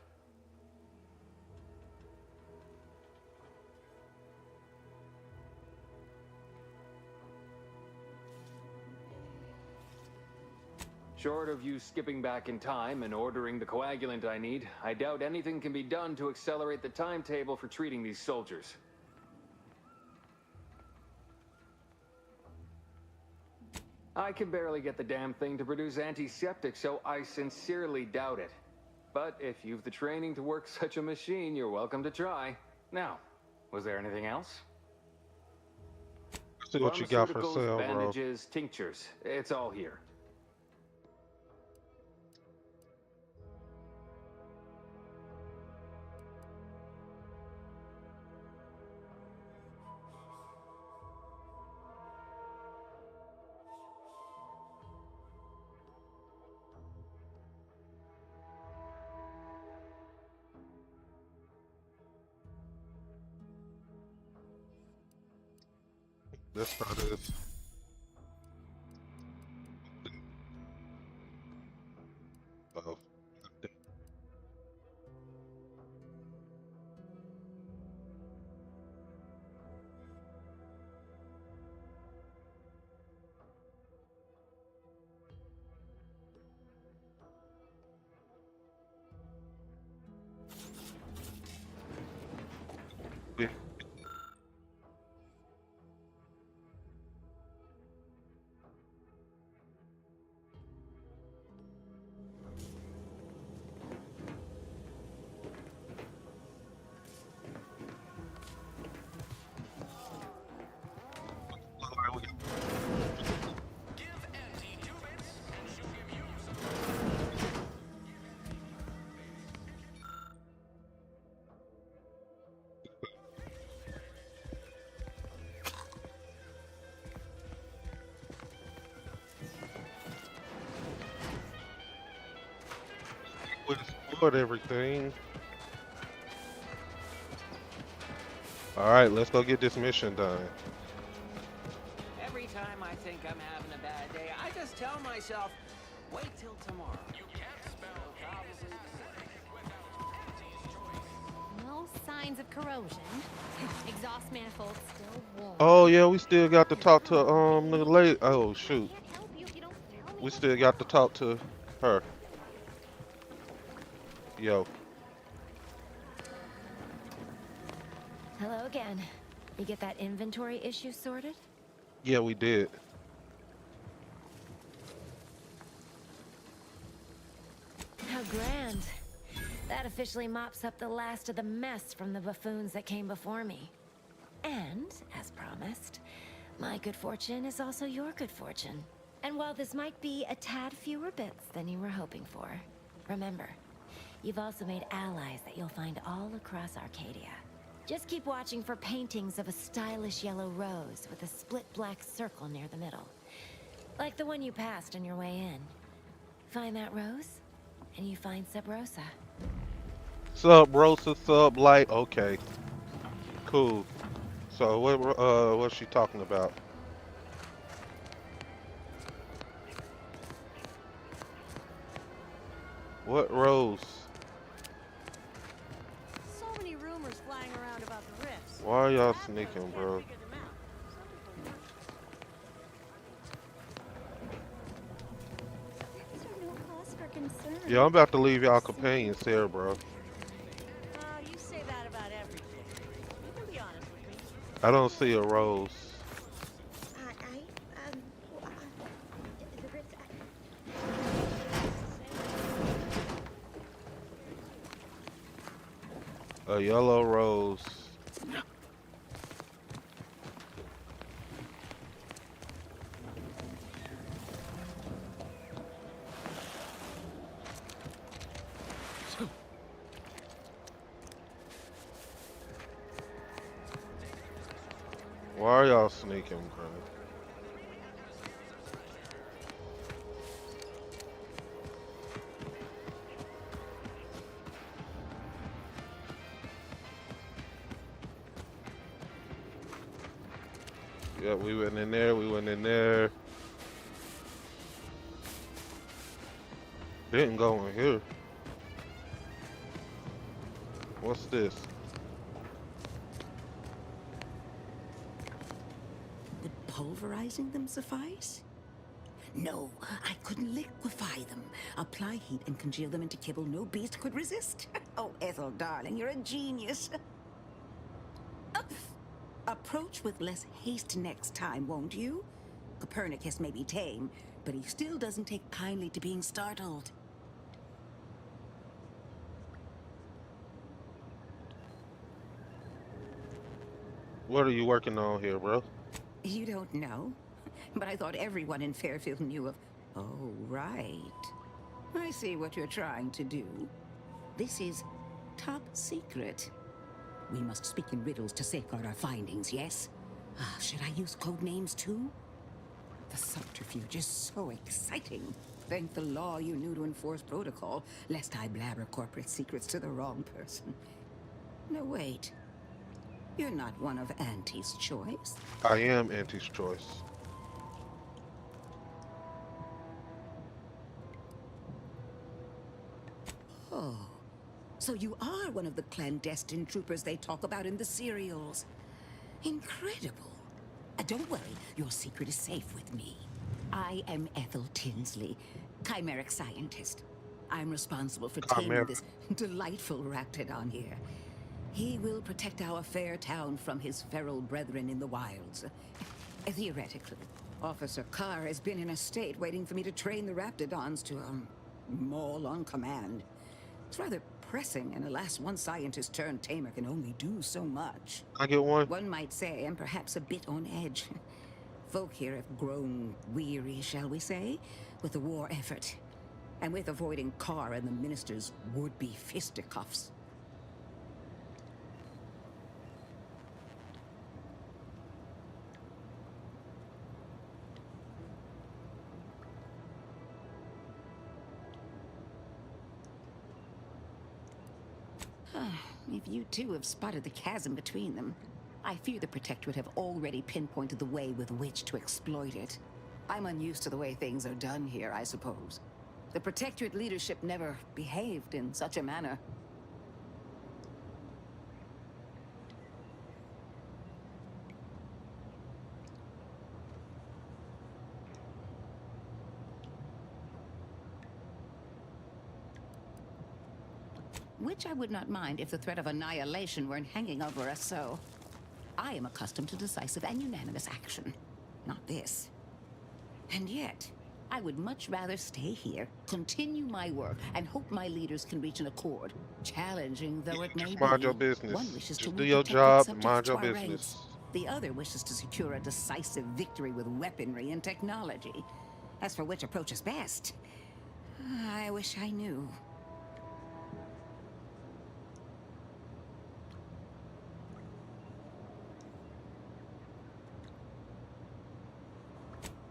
Speaker 17: Short of you skipping back in time and ordering the coagulant I need, I doubt anything can be done to accelerate the timetable for treating these soldiers. I can barely get the damn thing to produce antiseptic, so I sincerely doubt it. But if you've the training to work such a machine, you're welcome to try. Now, was there anything else?
Speaker 1: See what you got for
Speaker 17: Pharmaceuticals,
Speaker 1: sale, bro.
Speaker 17: bandages, tinctures. It's all here.
Speaker 1: That's not it. Oh. Yeah. would have spoiled everything. All right, let's go get this mission done.
Speaker 18: Every time I think I'm having a bad day, I just tell myself, wait till tomorrow. You can't spell
Speaker 19: No signs of corrosion. Exhaust manifold still warm.
Speaker 1: Oh yeah, we still got to talk to the lady. Oh shoot, we still got to talk to her. Yo,
Speaker 8: Hello again. You get that inventory issue sorted?
Speaker 1: yeah, we did.
Speaker 8: How grand. That officially mops up the last of the mess from the buffoons that came before me. And, as promised, my good fortune is also your good fortune. And while this might be a tad fewer bits than you were hoping for, remember, you've also made allies that you'll find all across Arcadia. Just keep watching for paintings of a stylish yellow rose with a split black circle near the middle. Like the one you passed on your way in. Find that rose, and you find Sub Rosa.
Speaker 1: Sub Rosa, sub light. Okay, cool. So what's she talking about? What rose?
Speaker 9: So many rumors flying around about the rifts.
Speaker 1: Why are y'all sneaking, bro?
Speaker 7: These are no cause for concern.
Speaker 1: Yeah, I'm about to leave y'all companions here, bro.
Speaker 9: You say that about everything. You can be honest with me.
Speaker 1: I don't see a rose.
Speaker 7: The rifts.
Speaker 1: A yellow rose. Why are y'all sneaking, bro? Yeah, we went in there, we went in there. Didn't go in here. What's this?
Speaker 21: Would pulverizing them suffice? No, I couldn't liquefy them. Apply heat and congeal them into kibble no beast could resist. Oh, Ethel, darling, you're a genius. Approach with less haste next time, won't you? Copernicus may be tame, but he still doesn't take kindly to being startled.
Speaker 1: What are you working on here, bro?
Speaker 21: You don't know? But I thought everyone in Fairfield knew of... Oh, right. I see what you're trying to do. This is top secret. We must speak in riddles to safeguard our findings, yes? Should I use code names too? The subterfuge is so exciting. Thank the law you knew to enforce protocol, lest I blabber corporate secrets to the wrong person. No, wait. You're not one of Auntie's choice.
Speaker 1: I am Auntie's choice.
Speaker 21: Oh, so you are one of the clandestine troopers they talk about in the serials. Incredible. Don't worry, your secret is safe with me. I am Ethel Tinsley, chimeric scientist. I'm responsible for taming this delightful raptidon here. He will protect our fair town from his feral brethren in the wilds. Theoretically, Officer Carr has been in a state waiting for me to train the raptidons to, maul on command. It's rather pressing, and alas, one scientist turned tamer can only do so much.
Speaker 1: I get one?
Speaker 21: One might say I'm perhaps a bit on edge. Folk here have grown weary, shall we say, with the war effort, and with avoiding Carr and the minister's would-be fisticuffs. If you two have spotted the chasm between them, I fear the Protectorate have already pinpointed the way with which to exploit it. I'm unused to the way things are done here, I suppose. The Protectorate leadership never behaved in such a manner. Which I would not mind if the threat of annihilation weren't hanging over us so. I am accustomed to decisive and unanimous action. Not this. And yet, I would much rather stay here, continue my work, and hope my leaders can reach an accord. Challenging though it may
Speaker 1: Just
Speaker 21: be,
Speaker 1: mind your business.
Speaker 21: one wishes
Speaker 1: Just
Speaker 21: to
Speaker 1: do
Speaker 21: win
Speaker 1: your
Speaker 21: Protectorate
Speaker 1: job and
Speaker 21: subjects
Speaker 1: mind
Speaker 21: to
Speaker 1: your
Speaker 21: our
Speaker 1: business.
Speaker 21: ranks. The other wishes to secure a decisive victory with weaponry and technology. As for which approach is best, I wish I knew.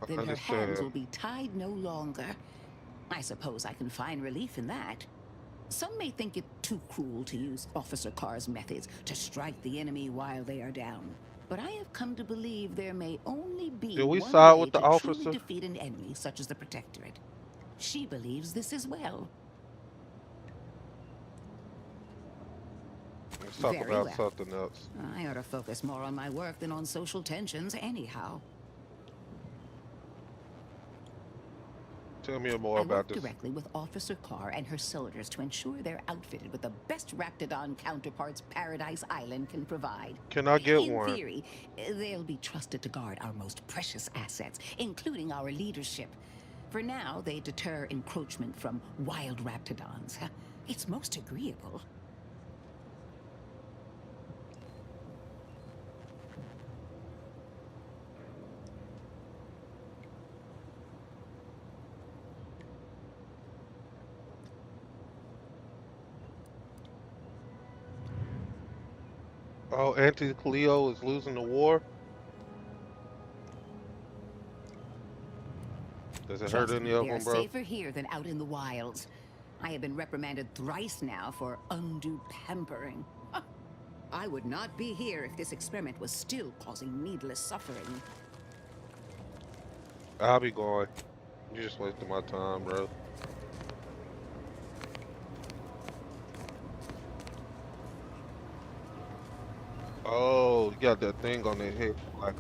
Speaker 21: Then her hands will be tied no longer. I suppose I can find relief in that. Some may think it too cruel to use Officer Carr's methods to strike the enemy while they are down. But I have come to believe there may only be
Speaker 1: Did we
Speaker 21: one
Speaker 1: side
Speaker 21: way
Speaker 1: with the
Speaker 21: to truly
Speaker 1: officer?
Speaker 21: defeat an enemy such as the Protectorate. She believes this as well.
Speaker 1: Let's talk
Speaker 21: Very
Speaker 1: about
Speaker 21: well.
Speaker 1: something else.
Speaker 21: I ought to focus more on my work than on social tensions anyhow.
Speaker 1: Tell me more
Speaker 21: I
Speaker 1: about
Speaker 21: work
Speaker 1: this.
Speaker 21: directly with Officer Carr and her soldiers to ensure they're outfitted with the best Raptidon counterparts Paradise Island can provide.
Speaker 1: Can I get
Speaker 21: In
Speaker 1: one?
Speaker 21: theory, they'll be trusted to guard our most precious assets, including our leadership. For now, they deter encroachment from wild Raptidons. It's most agreeable.
Speaker 1: Oh, Auntie Cleo is losing the war? Does it hurt
Speaker 21: Trust
Speaker 1: any
Speaker 21: me,
Speaker 1: of
Speaker 21: they are
Speaker 1: them, bro?
Speaker 21: safer here than out in the wilds. I have been reprimanded thrice now for undue pampering. I would not be here if this experiment was still causing needless suffering.
Speaker 1: I'll be going. You just wasting my time, bro. Oh, you got that thing on their head. Like,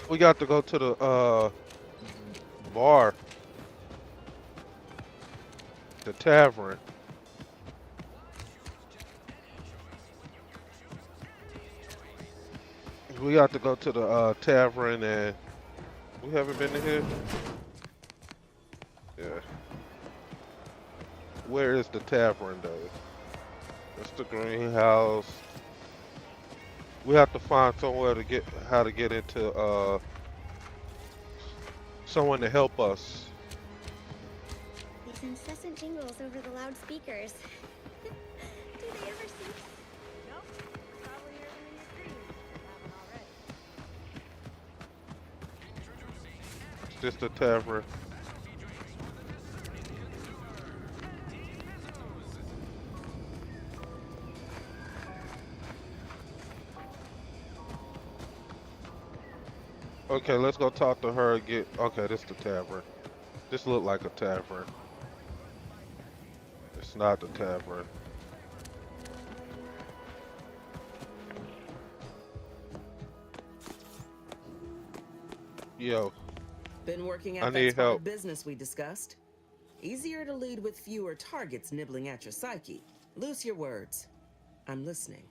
Speaker 1: we got to go to the bar, the tavern. We got to go to the tavern, and we haven't been to here. Yeah. Where is the tavern, though? That's the greenhouse. We have to find somewhere to get how to get into someone to help us.
Speaker 7: These incessant jingles over the loudspeakers. Do they ever cease?
Speaker 9: Nope. Probably hear them in your dreams if you haven't already.
Speaker 1: It's just a tavern. Okay, let's go talk to her and get. Okay, this the tavern. This look like a tavern. It's not the tavern. Yo,
Speaker 2: Been working
Speaker 1: I
Speaker 2: out that
Speaker 1: need
Speaker 2: spot
Speaker 1: help.
Speaker 2: of business we discussed? Easier to lead with fewer targets nibbling at your psyche. Loose your words. I'm listening.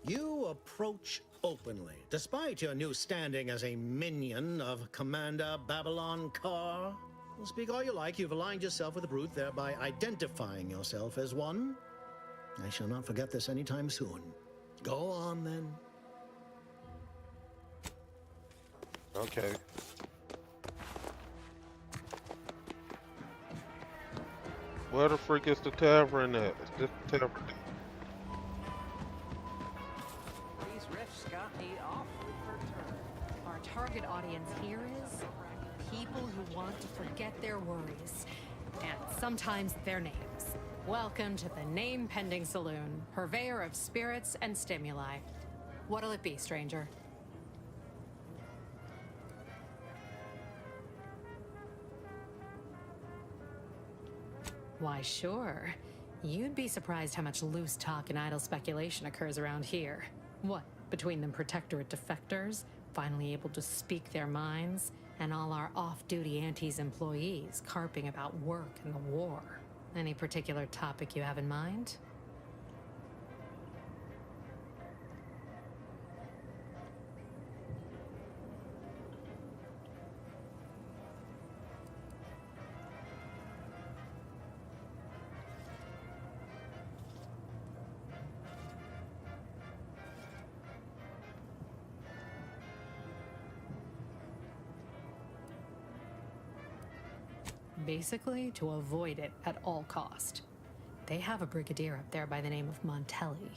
Speaker 22: You approach openly, despite your new standing as a minion of Commander Babylon Carr. Speak all you like, you've aligned yourself with the brute, thereby identifying yourself as one. I shall not forget this anytime soon. Go on, then.
Speaker 1: Okay. Where the freak is the tavern at? Is this the tavern?
Speaker 9: These riffs got me awfully perturbed.
Speaker 14: Our target audience here is people who want to forget their worries, and sometimes their names. Welcome to the Name Pending Saloon, purveyor of spirits and stimuli. What'll it be, stranger? Why, sure. You'd be surprised how much loose talk and idle speculation occurs around here. What, between them Protectorate defectors, finally able to speak their minds, and all our off-duty Antes employees carping about work and the war? Any particular topic you have in mind? Basically, to avoid it at all cost. They have a brigadier up there by the name of Montelli.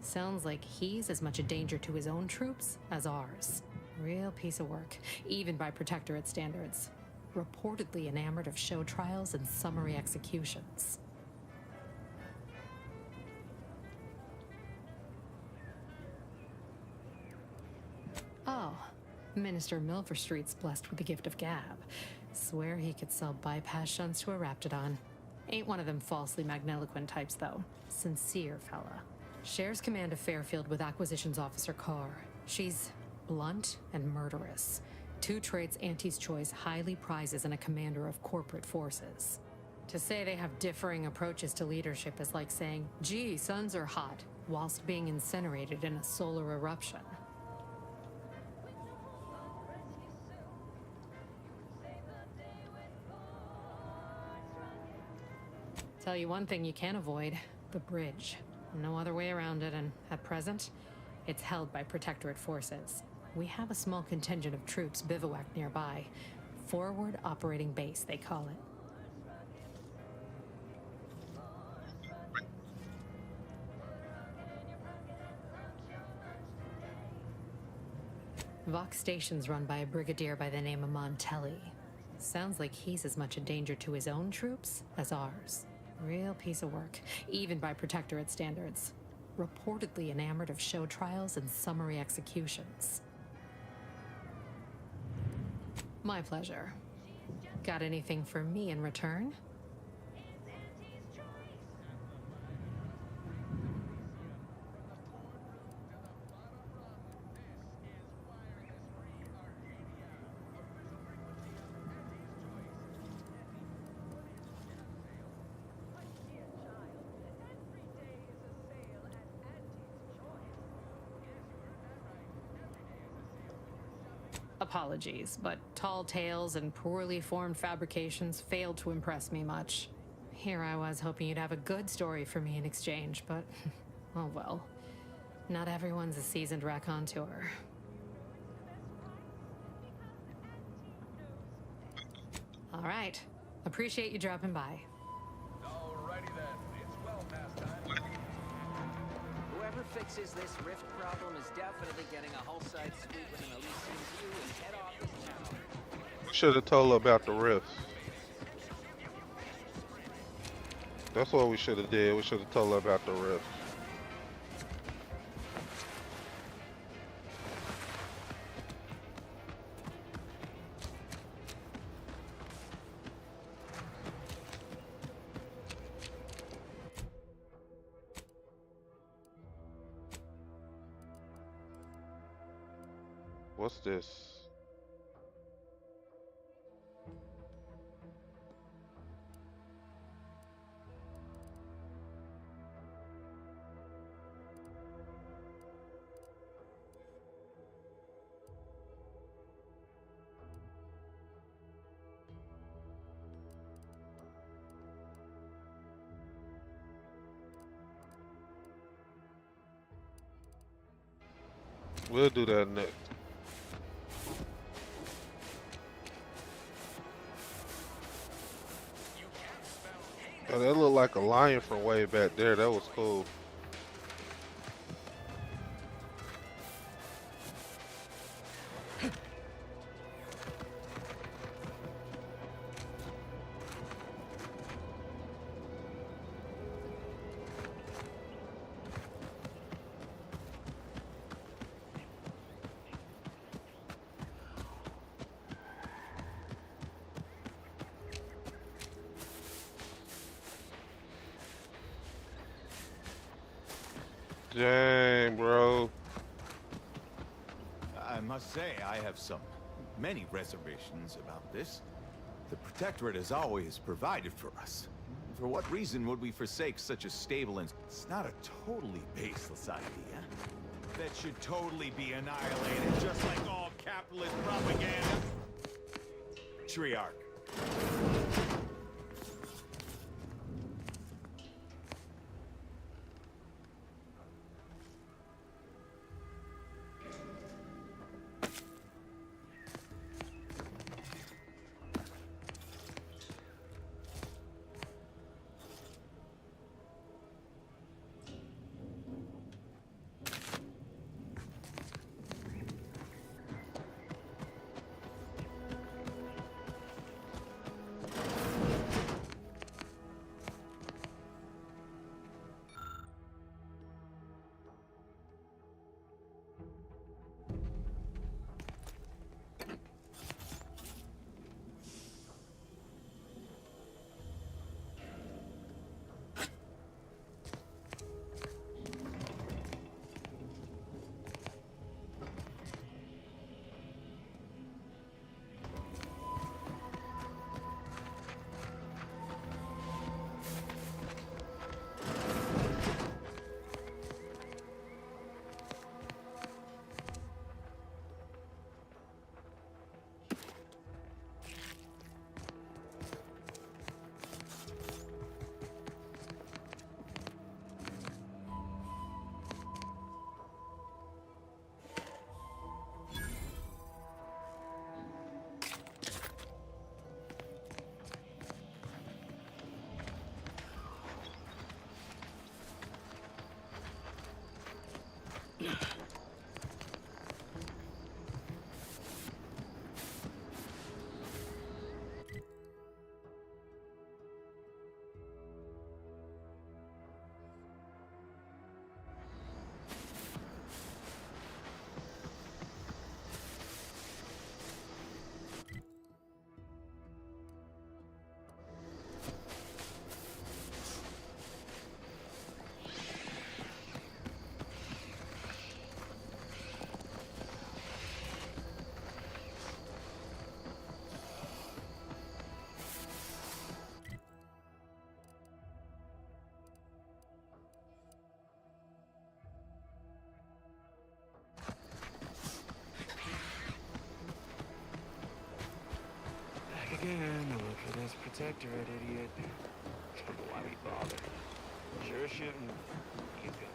Speaker 14: Sounds like he's as much a danger to his own troops as ours. Real piece of work, even by Protectorate standards. Reportedly enamored of show trials and summary executions. Oh, Minister Milverstreet's blessed with the gift of gab. Swear he could sell bypass shunts to a Raptidon. Ain't one of them falsely magniloquent types, though. Sincere fella. Shares command of Fairfield with Acquisitions Officer Carr. She's blunt and murderous. Two traits Auntie's Choice highly prizes in a commander of corporate forces. To say they have differing approaches to leadership is like saying, gee, suns are hot, whilst being incinerated in a solar eruption. Tell you one thing you can't avoid, the bridge. No other way around it, and at present, it's held by Protectorate forces. We have a small contingent of troops bivouacked nearby. Forward Operating Base, they call it. Vox Station's run by a brigadier by the name of Montelli. Sounds like he's as much a danger to his own troops as ours. Real piece of work, even by Protectorate standards. Reportedly enamored of show trials and summary executions. My pleasure. Got anything for me in return? Apologies, but tall tales and poorly formed fabrications failed to impress me much. Here I was hoping you'd have a good story for me in exchange, but oh well. Not everyone's a seasoned raconteur. All right. Appreciate you dropping by.
Speaker 16: Alrighty then. It's well past time.
Speaker 18: Whoever fixes this rift problem is definitely getting a hull side suite with an Elysian view and head office tower.
Speaker 1: Should have told her about the rifts. That's what we should have did. We should have told her about the rift. What's this? We'll do that next. Oh, that looked like a lion from way back there. That was cool. Dang, bro.
Speaker 3: I must say, I have many reservations about this. The Protectorate has always provided for us. For what reason would we forsake such a stable and... It's not a totally baseless idea. That should totally be annihilated, just like all capitalist propaganda. Triarch.
Speaker 6: Again, look for this Protectorate idiot. Don't know why we bothered. Sure shouldn't. He's gonna.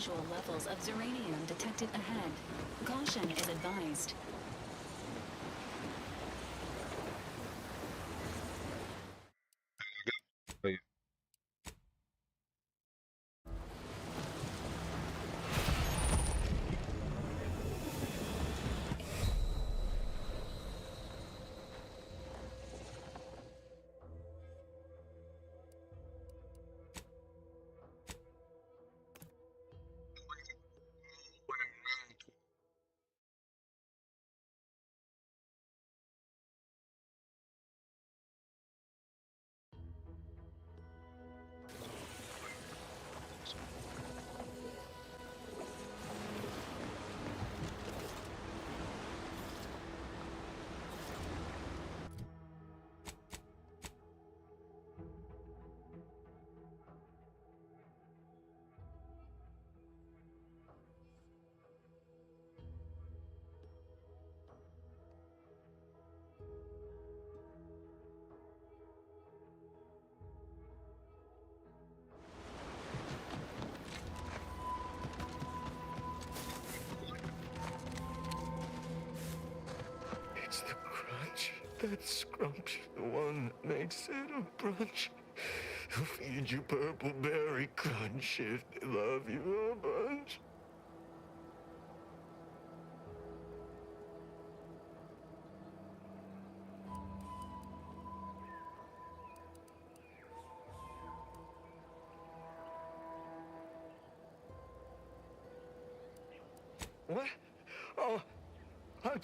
Speaker 5: unusual levels of zeranium detected ahead. Caution is advised.
Speaker 1: Wait,
Speaker 6: It's the crunch. That scrunch, the one that makes it a brunch. They'll feed you purple berry crunch if they love you a bunch. What? Oh, I'm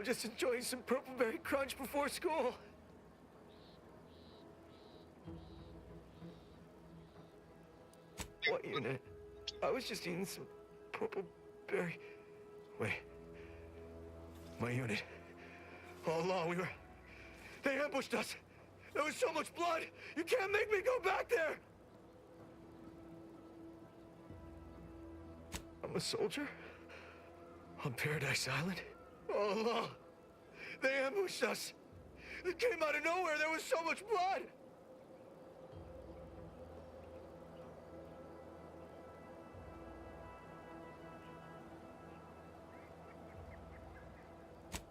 Speaker 6: just enjoying some purpleberry crunch before school. What unit? I was just eating some purpleberry. Wait. My unit. All along, they ambushed us. There was so much blood. You can't make me go back there. I'm a soldier on Paradise Island. All along, they ambushed us. They came out of nowhere. There was so much blood.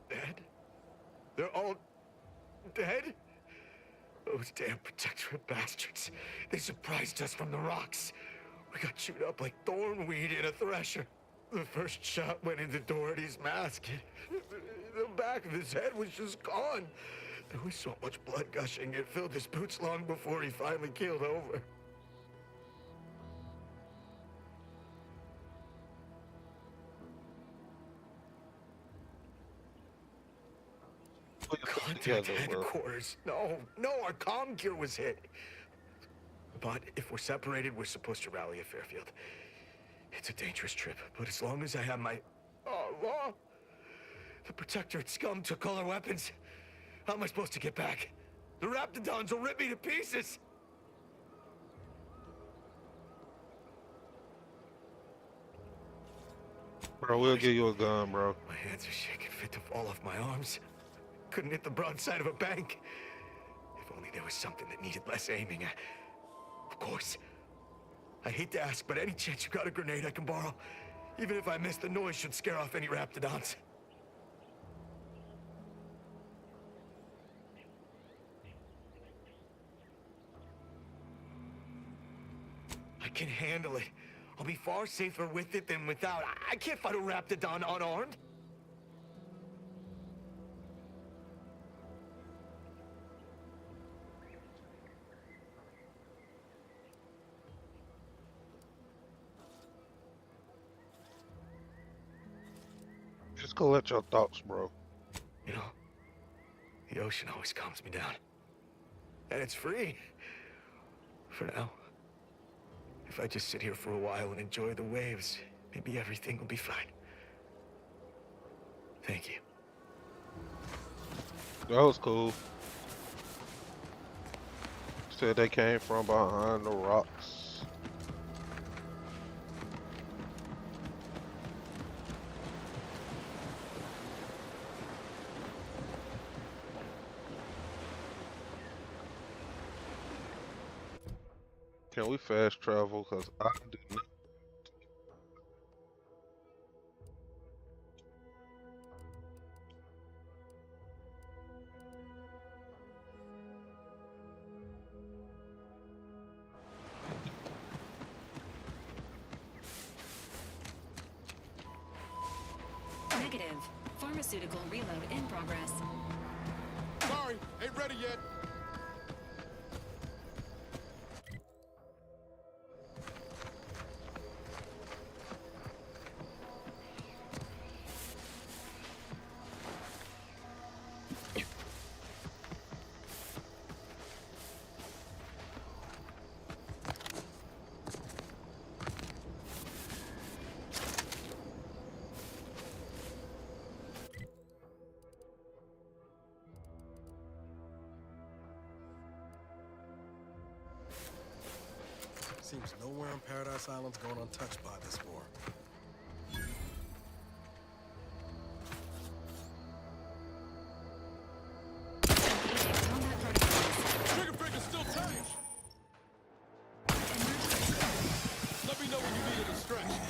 Speaker 6: Dead? They're all dead? Those damn Protectorate bastards. They surprised us from the rocks. We got chewed up like thornweed in a thresher. The first shot went in the Doherty's mask. The back of his head was just gone. There was so much blood gushing, it filled his boots long before he finally keeled over. Contact headquarters. No, our comm gear was hit. But if we're separated, we're supposed to rally at Fairfield. It's a dangerous trip, but as long as I have my... law? The Protectorate scum took all our weapons. How am I supposed to get back? The Raptidons will rip me to pieces!
Speaker 1: bro, we'll give you a gun, bro.
Speaker 6: My hands are shaking fit to fall off my arms. Couldn't hit the broadside of a bank. If only there was something that needed less aiming. Of course. I hate to ask, but any chance you got a grenade I can borrow? Even if I miss, the noise should scare off any Raptidons. I can handle it. I'll be far safer with it than without. I can't fight a Raptidon unarmed.
Speaker 1: Just collect your thoughts, bro.
Speaker 6: You know, the ocean always calms me down. And it's free. For now. If I just sit here for a while and enjoy the waves, maybe everything will be fine. Thank you.
Speaker 1: That was cool. Said they came from behind the rocks. Can we fast travel? Cause I do not.
Speaker 5: Negative. Pharmaceutical reload in progress.
Speaker 6: Sorry, ain't ready yet.
Speaker 4: Seems nowhere on Paradise Island's going untouched by this war.
Speaker 6: Trigger finger's still tight. Let me know when you need a distraction.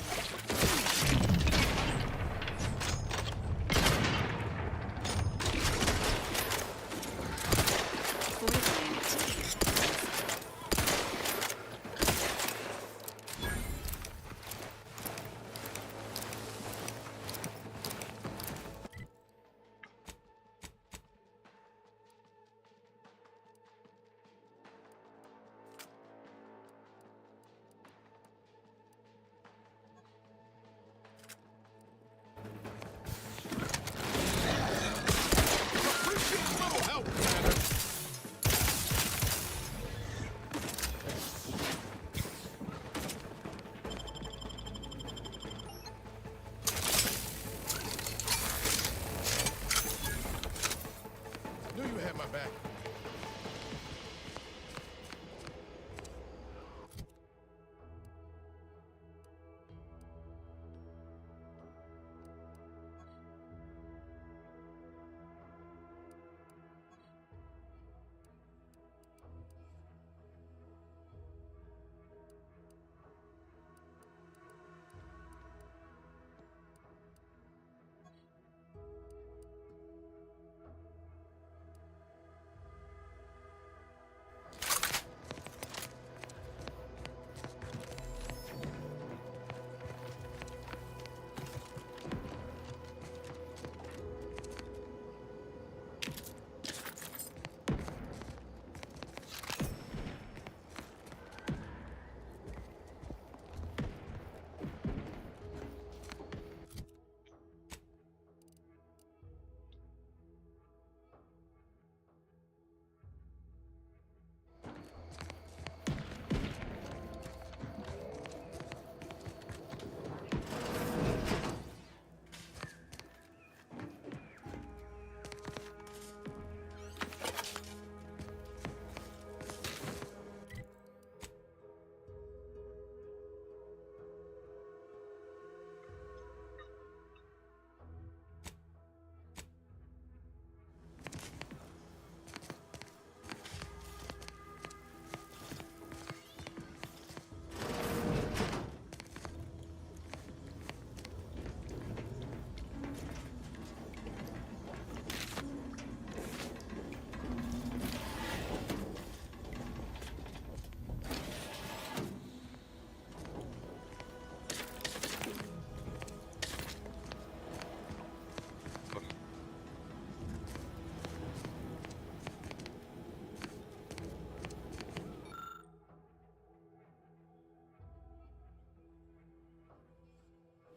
Speaker 6: Knew you had my back.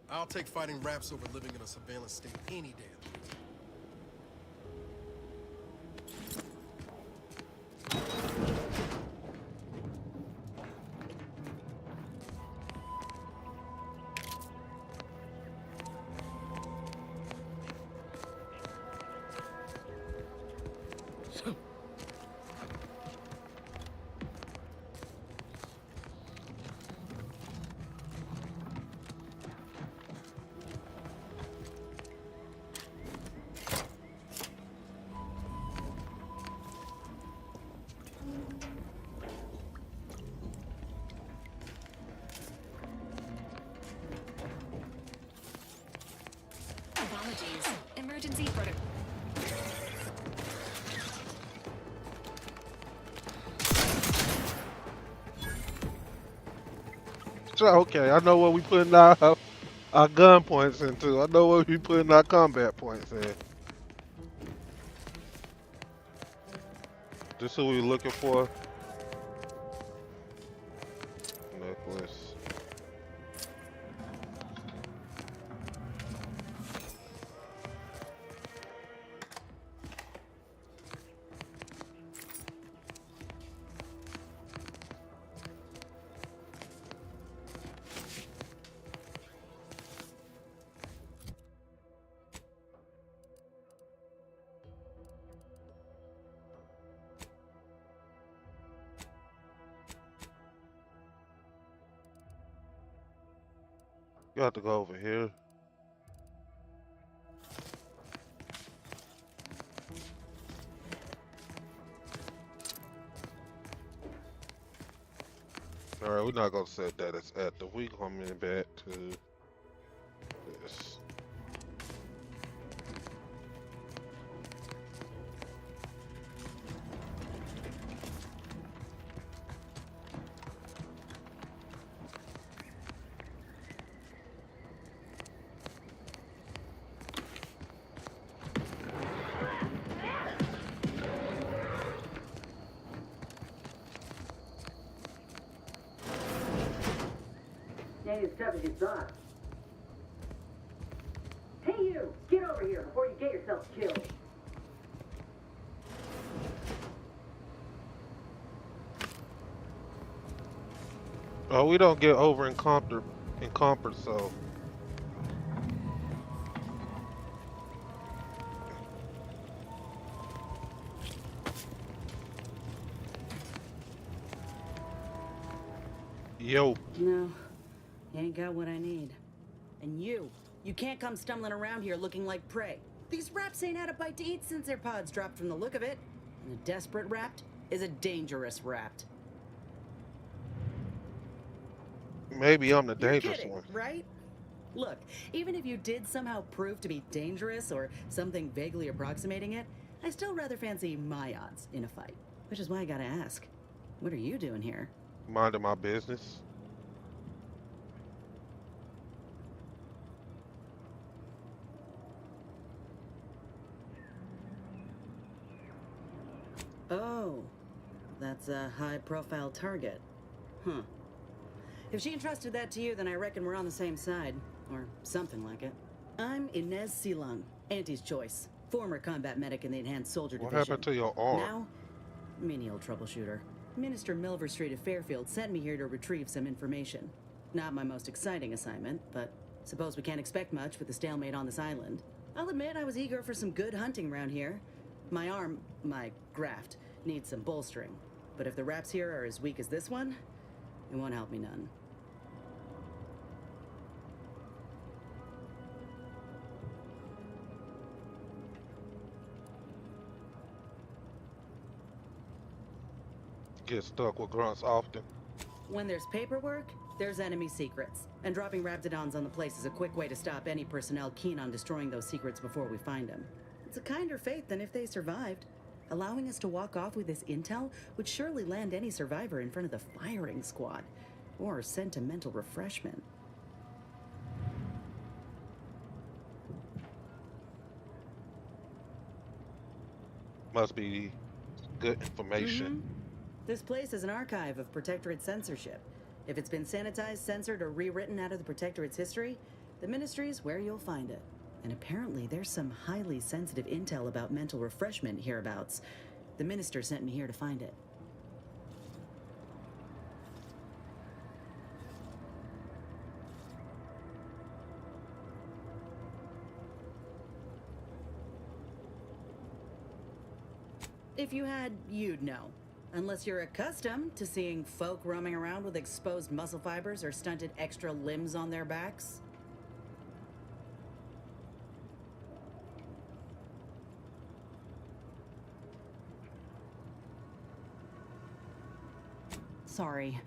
Speaker 4: I'll take fighting raps over living in a surveillance state any day of the week.
Speaker 5: Apologies. Emergency protocol.
Speaker 1: So, okay, I know what we putting out. our gun points into. I know what we putting our combat points in. This who we looking for. Necklace. You have to go over here. Alright, we're not gonna set that as at the we coming back to this.
Speaker 10: Ain't as tough as you thought. Hey you! Get over here before you get yourself killed.
Speaker 1: Oh, we don't get over encumbered, so. Yo.
Speaker 2: No, you ain't got what I need. And you can't come stumbling around here looking like prey. These raps ain't had a bite to eat since their pods dropped from the look of it. And a desperate rapt is a dangerous rapt.
Speaker 1: Maybe I'm the
Speaker 2: You're
Speaker 1: dangerous
Speaker 2: kidding,
Speaker 1: one.
Speaker 2: right? Look, even if you did somehow prove to be dangerous or something vaguely approximating it, I still rather fancy my odds in a fight. Which is why I gotta ask, what are you doing here?
Speaker 1: Minding my business.
Speaker 2: Oh, that's a high-profile target. Huh. If she entrusted that to you, then I reckon we're on the same side. Or something like it. I'm Inez Silong, Auntie's choice. Former combat medic in the Enhanced Soldier
Speaker 1: What
Speaker 2: Division.
Speaker 1: happened to your arm?
Speaker 2: Now, menial troubleshooter. Minister Milver Street of Fairfield sent me here to retrieve some information. Not my most exciting assignment, but suppose we can't expect much with the stalemate on this island. I'll admit I was eager for some good hunting around here. My arm, my graft, needs some bolstering. But if the raps here are as weak as this one, it won't help me none.
Speaker 1: Get stuck with grunts often.
Speaker 2: When there's paperwork, there's enemy secrets. And dropping Raptidons on the place is a quick way to stop any personnel keen on destroying those secrets before we find them. It's a kinder fate than if they survived. Allowing us to walk off with this intel would surely land any survivor in front of the firing squad. Or sentimental refreshment.
Speaker 1: Must be good information.
Speaker 2: This place is an archive of Protectorate censorship. If it's been sanitized, censored, or rewritten out of the Protectorate's history, the Ministry's where you'll find it. And apparently there's some highly sensitive intel about mental refreshment hereabouts. The Minister sent me here to find it. If you had, you'd know. Unless you're accustomed to seeing folk roaming around with exposed muscle fibers or stunted extra limbs on their backs. Sorry.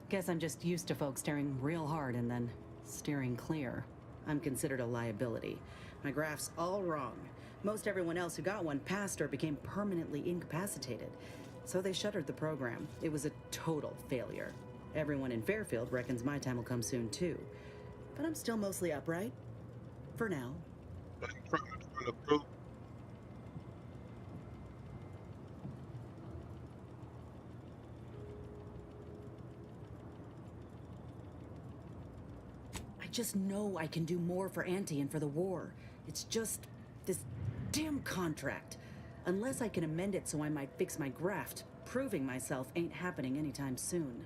Speaker 2: Guess I'm just used to folks staring real hard and then steering clear. I'm considered a liability. My graph's all wrong. Most everyone else who got one passed or became permanently incapacitated. So they shuttered the program. It was a total failure. Everyone in Fairfield reckons my time will come soon, too. but I'm still mostly upright. For now. I just know I can do more for Auntie and for the war. It's just this damn contract. Unless I can amend it so I might fix my graft, proving myself ain't happening anytime soon.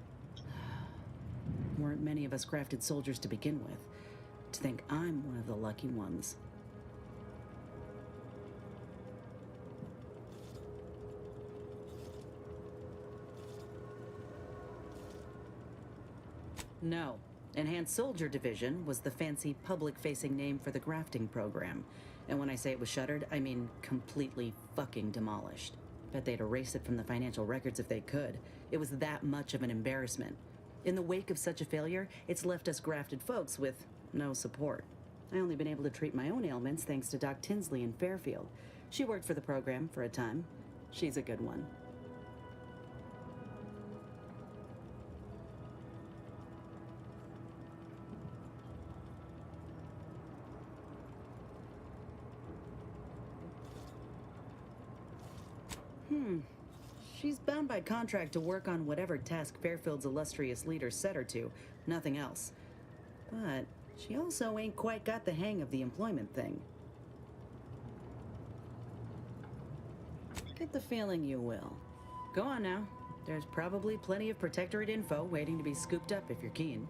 Speaker 2: Weren't many of us grafted soldiers to begin with. To think I'm one of the lucky ones. No. Enhanced Soldier Division was the fancy public-facing name for the grafting program. And when I say it was shuttered, I mean completely fucking demolished. Bet they'd erase it from the financial records if they could. It was that much of an embarrassment. In the wake of such a failure, it's left us grafted folks with no support. I only been able to treat my own ailments thanks to Doc Tinsley in Fairfield. She worked for the program for a time. She's a good one. She's bound by contract to work on whatever task Fairfield's illustrious leader set her to, nothing else. But she also ain't quite got the hang of the employment thing. Get the feeling you will. Go on now. There's probably plenty of Protectorate info waiting to be scooped up if you're keen.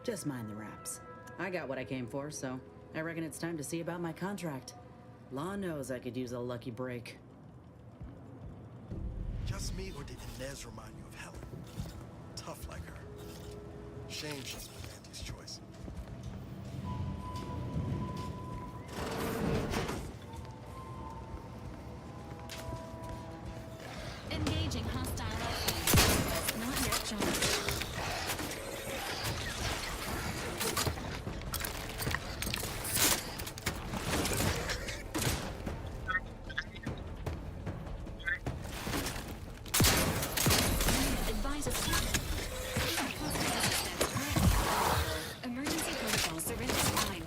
Speaker 2: Just mind the raps. I got what I came for, so I reckon it's time to see about my contract. Law knows I could use a lucky break.
Speaker 4: Just me, or did Inez remind you of Helen? Tough like her. Shame she's been Auntie's choice.
Speaker 5: Engaging hostile outfit. Not yet charged. Emergency protocol surveillance primed.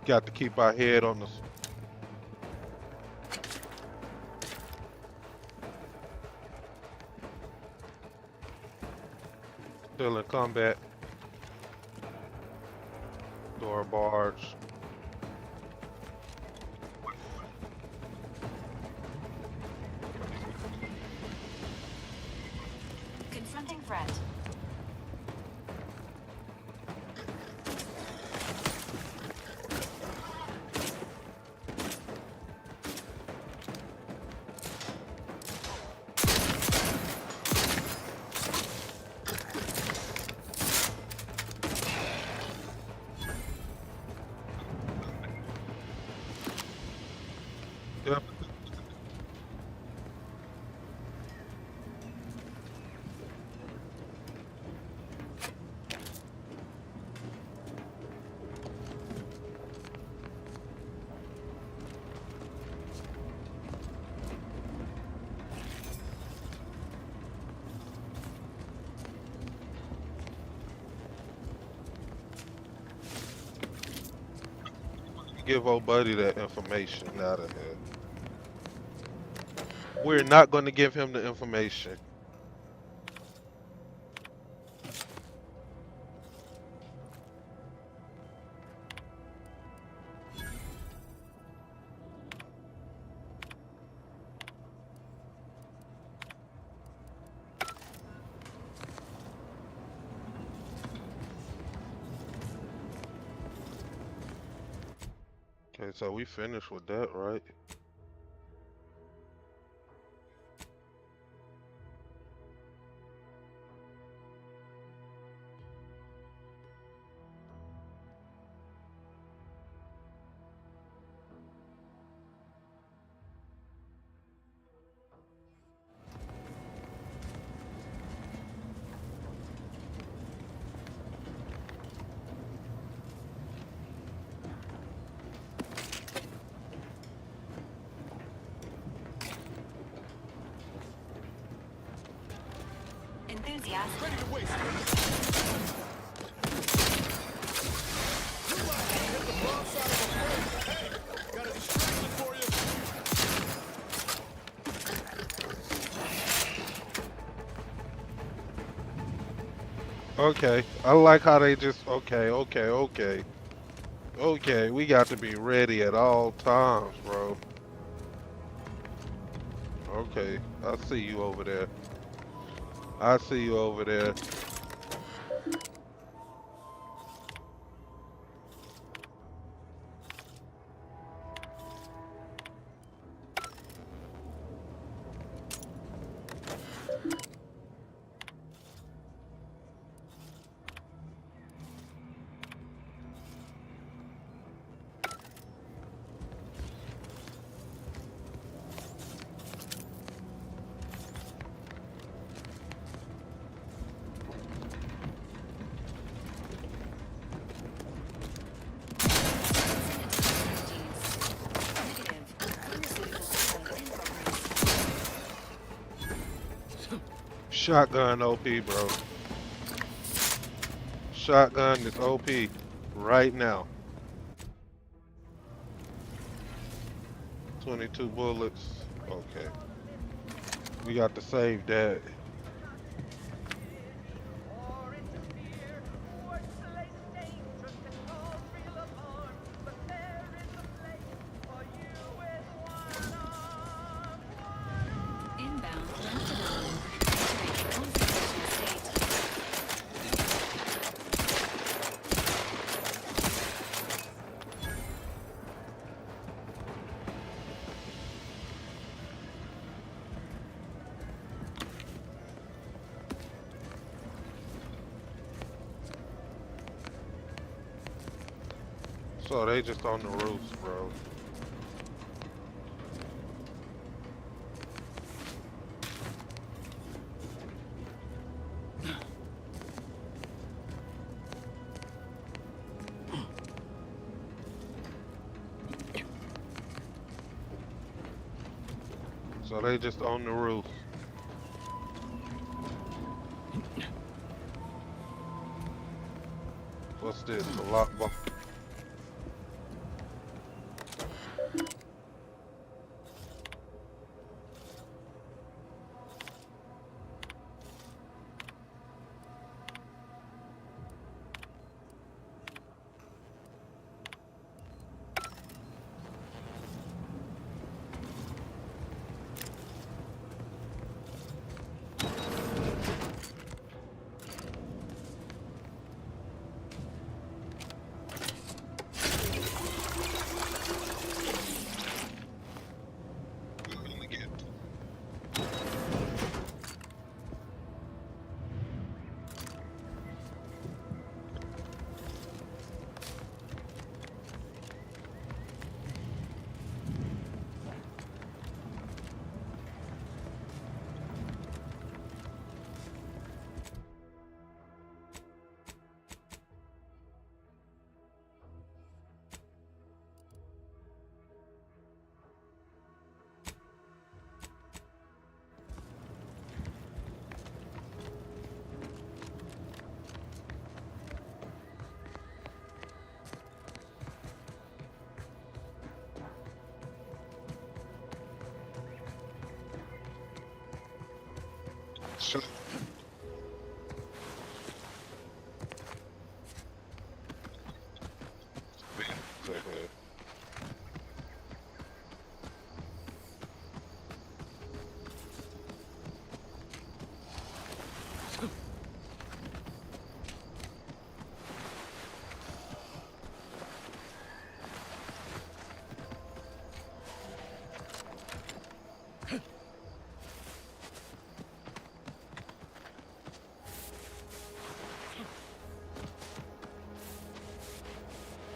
Speaker 1: Got to keep our head on the. Still in combat. Door barge.
Speaker 5: Confronting threat.
Speaker 1: Yep. Give old buddy that information out of here. We're not going to give him the information. Okay, so we finished with that, right?
Speaker 5: enthusiast.
Speaker 13: Ready to waste. Hit the wrong side of the plate. Hey, got a distraction for you.
Speaker 1: Okay, I like how they just okay. We got to be ready at all times, bro. Okay, I see you over there. I see you over there. Shotgun OP, bro. Shotgun is OP right now. 22 bullets. Okay. We got to save that.
Speaker 5: Inbound Lantidon. Entering conservation state.
Speaker 1: So they just on the roofs, bro. So they just on the roof. What's this? A lockbox. Sure.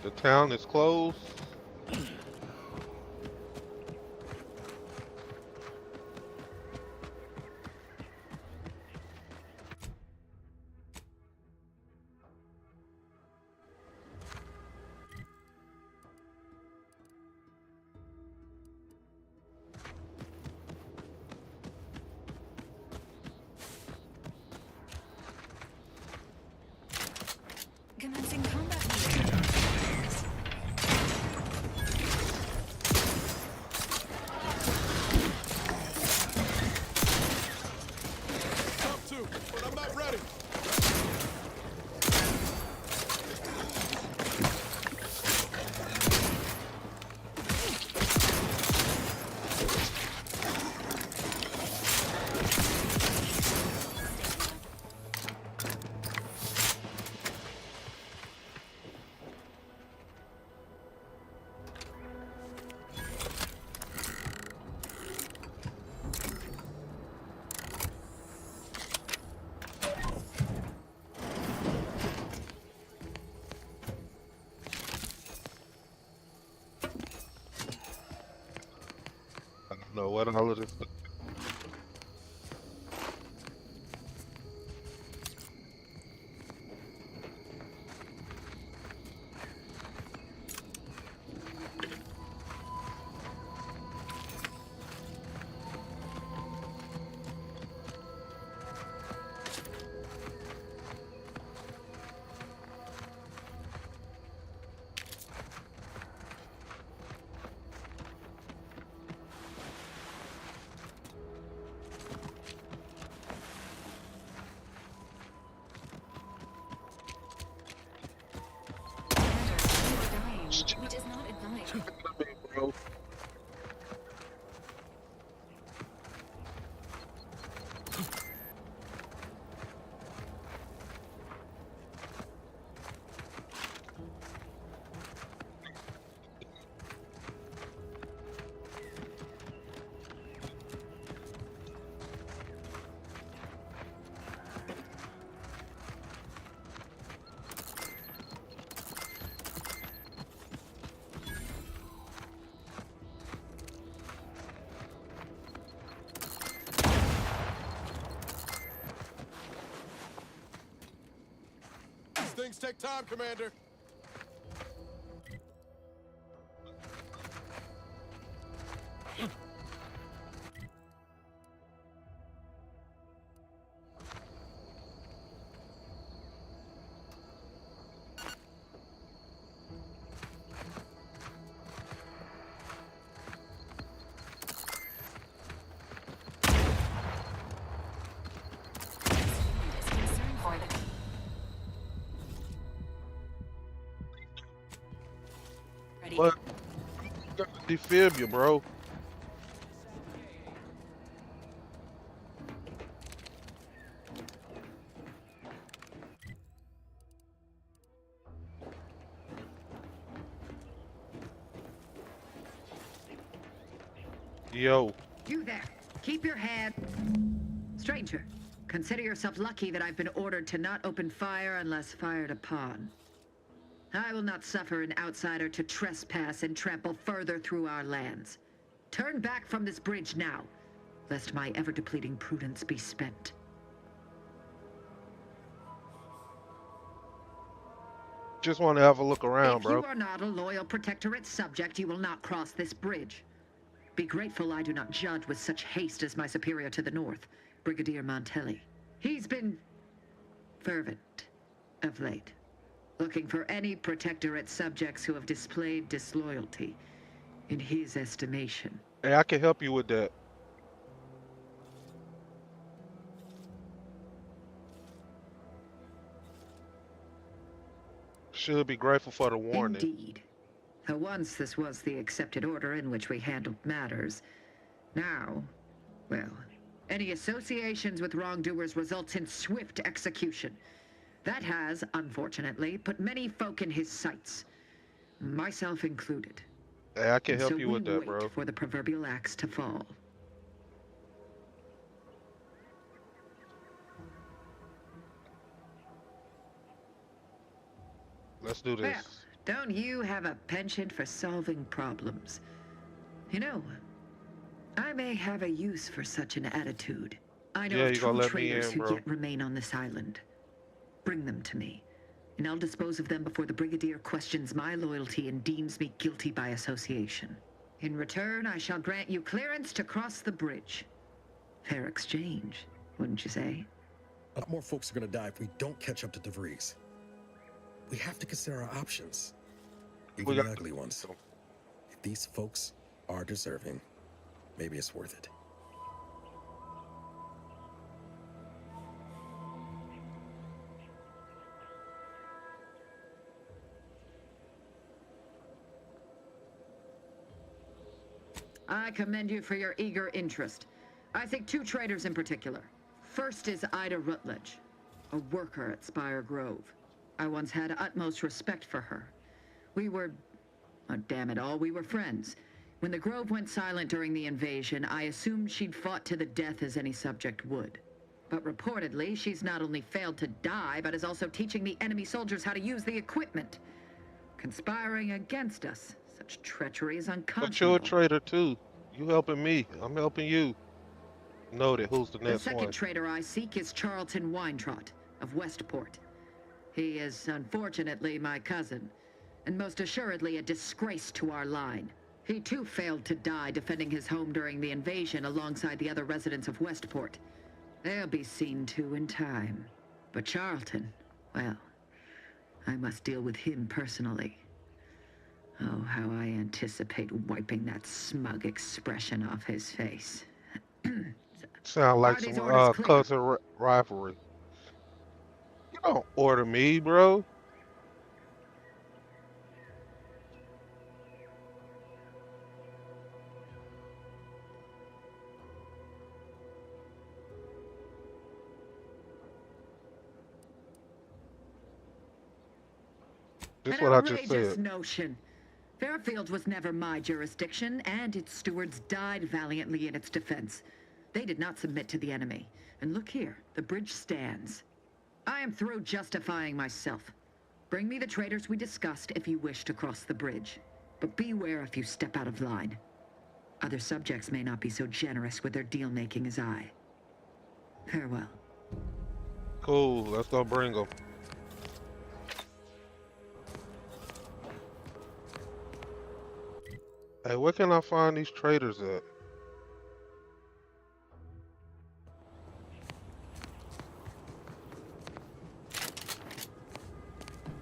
Speaker 1: The town is closed. what all of this stuff.
Speaker 14: Which is not advised.
Speaker 1: Bro.
Speaker 6: These things take time, Commander.
Speaker 1: What? Defib you, bro. Yo.
Speaker 10: You there. Keep your head. Stranger, consider yourself lucky that I've been ordered to not open fire unless fired upon. I will not suffer an outsider to trespass and trample further through our lands. Turn back from this bridge now, lest my ever-depleting prudence be spent.
Speaker 1: Just want to have a look around,
Speaker 10: If
Speaker 1: bro.
Speaker 10: you are not a loyal Protectorate subject, you will not cross this bridge. Be grateful I do not judge with such haste as my superior to the north, Brigadier Montelli. He's been fervent of late, looking for any Protectorate subjects who have displayed disloyalty in his estimation.
Speaker 1: Hey, I can help you with that. Should be grateful for the warning.
Speaker 10: Indeed. Though once this was the accepted order in which we handled matters. Now, well, any associations with wrongdoers results in swift execution. That has, unfortunately, put many folk in his sights, myself included.
Speaker 1: Hey, I can
Speaker 10: And
Speaker 1: help
Speaker 10: so
Speaker 1: you
Speaker 10: we
Speaker 1: with that,
Speaker 10: wait
Speaker 1: bro.
Speaker 10: for the proverbial axe to fall.
Speaker 1: Let's do this.
Speaker 10: Well, don't you have a penchant for solving problems? You know, I may have a use for such an attitude. I know
Speaker 1: Yeah,
Speaker 10: of
Speaker 1: you gonna
Speaker 10: true
Speaker 1: let me
Speaker 10: traitors
Speaker 1: in,
Speaker 10: who
Speaker 1: bro.
Speaker 10: yet remain on this island. Bring them to me, and I'll dispose of them before the Brigadier questions my loyalty and deems me guilty by association. In return, I shall grant you clearance to cross the bridge. Fair exchange, wouldn't you say?
Speaker 4: A lot more folks are gonna die if we don't catch up to DeVries. We have to consider our options, even the ugly ones. If these folks are deserving, maybe it's worth it.
Speaker 10: I commend you for your eager interest. I think two traitors in particular. First is Ida Rutledge, a worker at Spire Grove. I once had utmost respect for her. We were, oh, damn it all, we were friends. When the Grove went silent during the invasion, I assumed she'd fought to the death as any subject would. But reportedly, she's not only failed to die, but is also teaching the enemy soldiers how to use the equipment. Conspiring against us. Such treachery is
Speaker 1: But you're a
Speaker 10: unconscionable.
Speaker 1: traitor too. You helping me. I'm helping you. Noted. Who's the
Speaker 10: The
Speaker 1: next
Speaker 10: second
Speaker 1: one?
Speaker 10: traitor I seek is Charlton Weintrot of Westport. He is unfortunately my cousin, and most assuredly a disgrace to our line. He too failed to die defending his home during the invasion alongside the other residents of Westport. They'll be seen to in time. But Charlton, well, I must deal with him personally. Oh, how I anticipate wiping that smug expression off his face.
Speaker 1: Sound like
Speaker 10: Are these
Speaker 1: some
Speaker 10: orders clear?
Speaker 1: cousin rivalry. You don't order me, bro. This
Speaker 10: An
Speaker 1: what I just
Speaker 10: outrageous
Speaker 1: said.
Speaker 10: notion. Fairfield was never my jurisdiction, and its stewards died valiantly in its defense. They did not submit to the enemy. And look here, the bridge stands. I am through justifying myself. Bring me the traitors we discussed if you wish to cross the bridge. But beware if you step out of line. Other subjects may not be so generous with their deal-making as I. Farewell.
Speaker 1: Cool. Let's go bring them. Hey, where can I find these traders at?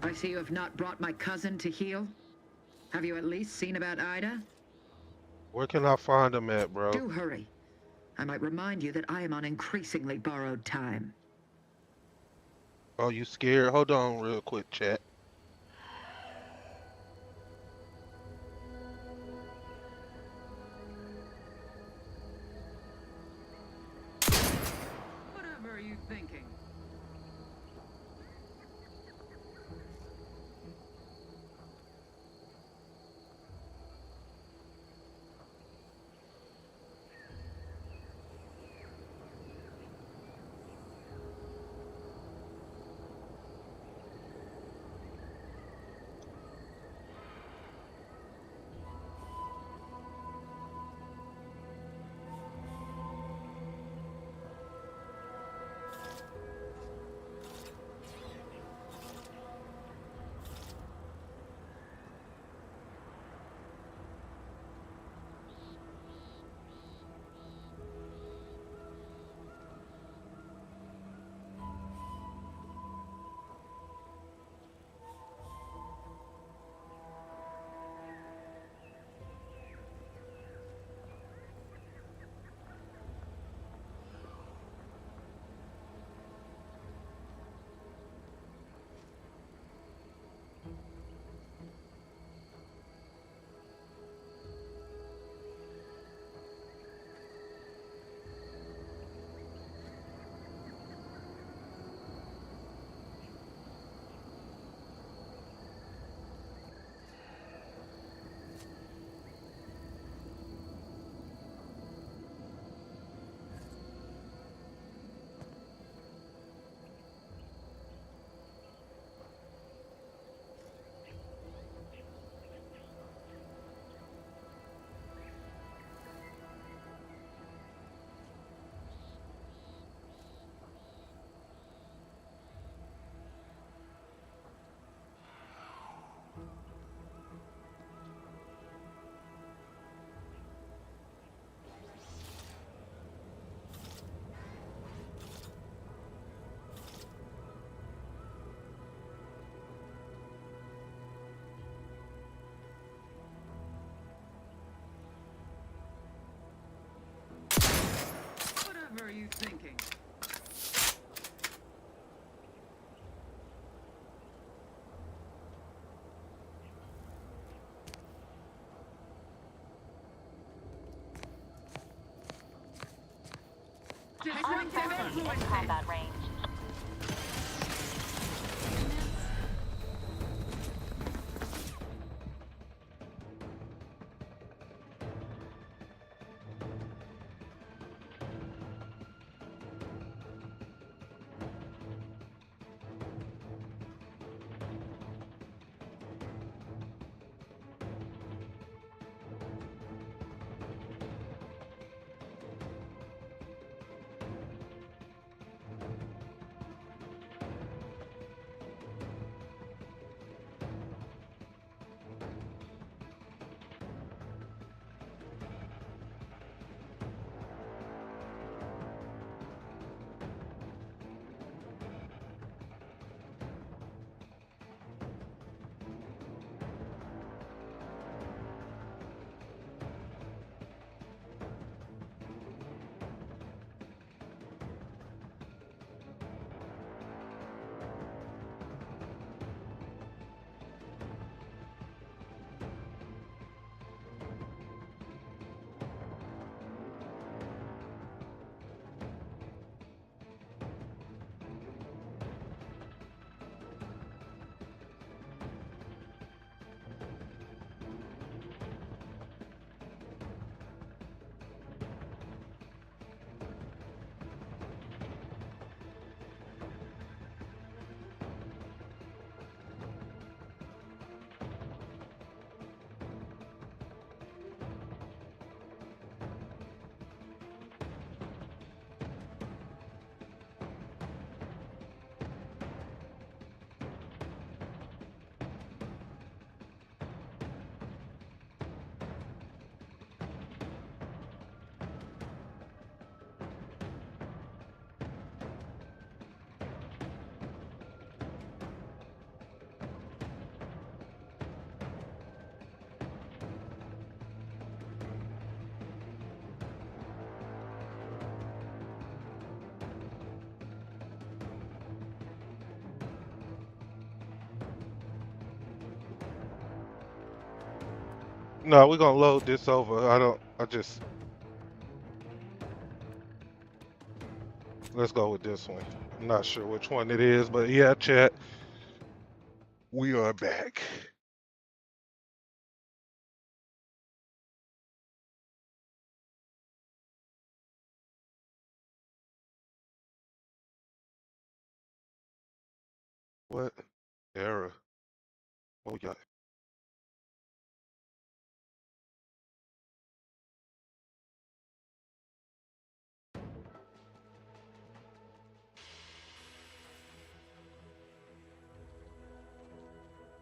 Speaker 10: I see you have not brought my cousin to heel. Have you at least seen about Ida?
Speaker 1: Where can I find them at, bro?
Speaker 10: Do hurry. I might remind you that I am on increasingly borrowed time.
Speaker 1: Oh, you scared? Hold on real quick, chat.
Speaker 10: Whatever are you thinking? Whatever are you thinking?
Speaker 5: Uncertainty in combat range.
Speaker 1: No, we're gonna load this over. I just, let's go with this one. I'm not sure which one it is, but yeah, chat, we are back. What? Error. What we got?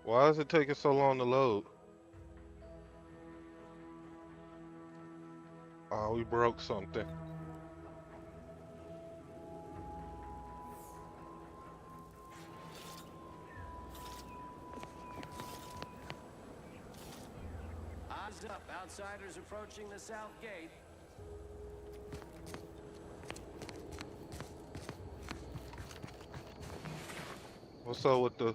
Speaker 1: Why is it taking so long to load? Oh, we broke something.
Speaker 11: Eyes up, outsiders approaching the south gate.
Speaker 1: What's up with the?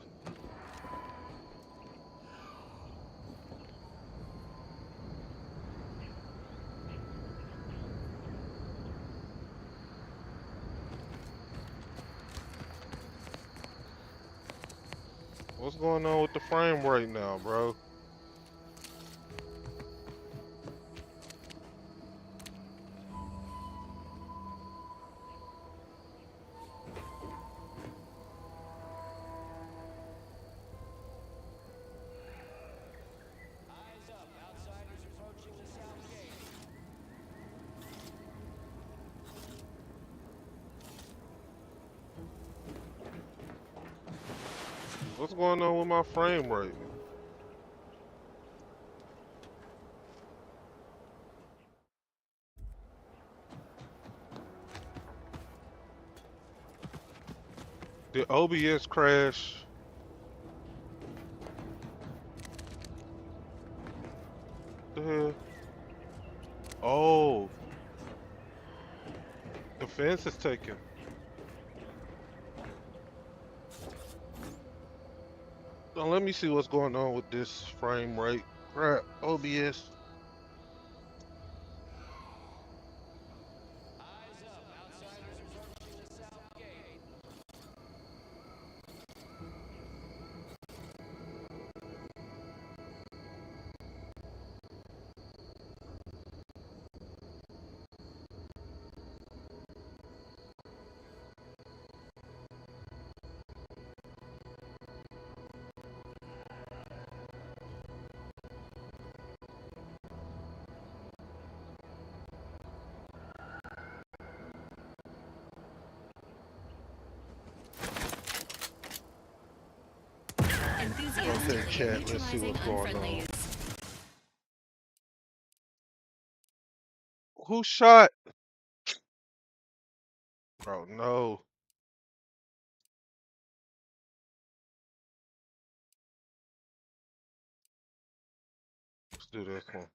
Speaker 1: What's going on with the frame right now, bro?
Speaker 11: Eyes up, outsiders approaching the south gate.
Speaker 1: What's going on with my frame rate? Did OBS crash? The hell? Oh, the fence is taken. Now let me see what's going on with this frame rate. Crap, OBS.
Speaker 11: Eyes up, outsiders approaching the south gate.
Speaker 1: Okay, chat, let's see what's going on. Who shot? Oh no. Let's do this one.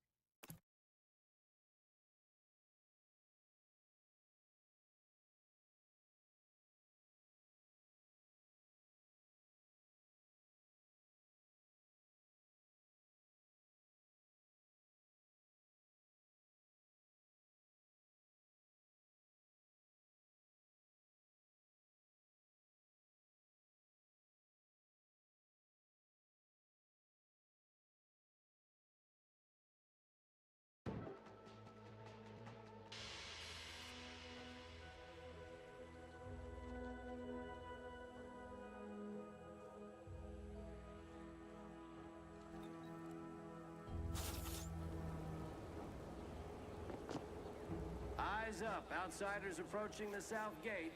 Speaker 11: Eyes up, outsiders approaching the south gate.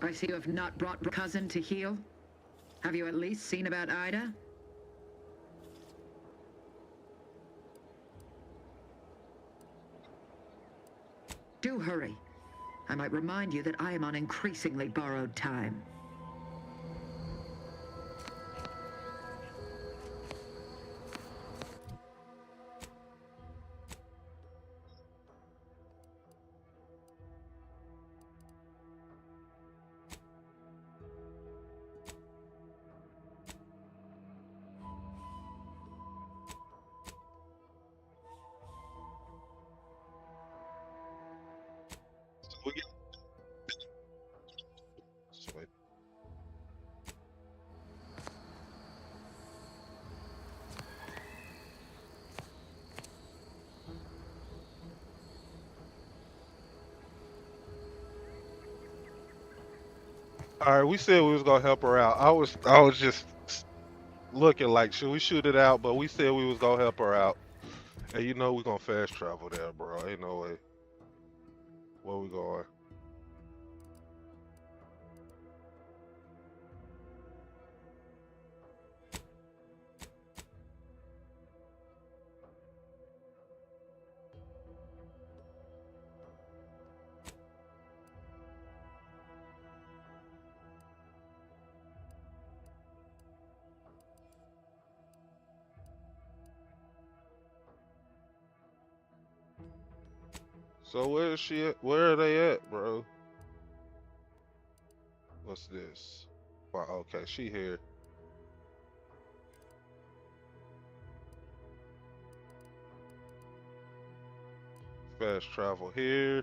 Speaker 10: I see you have not brought cousin to heal. Have you at least seen about Ida? Do hurry. I might remind you that I am on increasingly borrowed time.
Speaker 1: We get sweet. All right, we said we was gonna help her out. I was just looking like, should we shoot it out? But we said we was gonna help her out. And you know we gonna fast travel there, bro. Ain't no way. Where we going? So where is she at? Where are they at, bro? What's this? Wow, okay, she here. Fast travel here.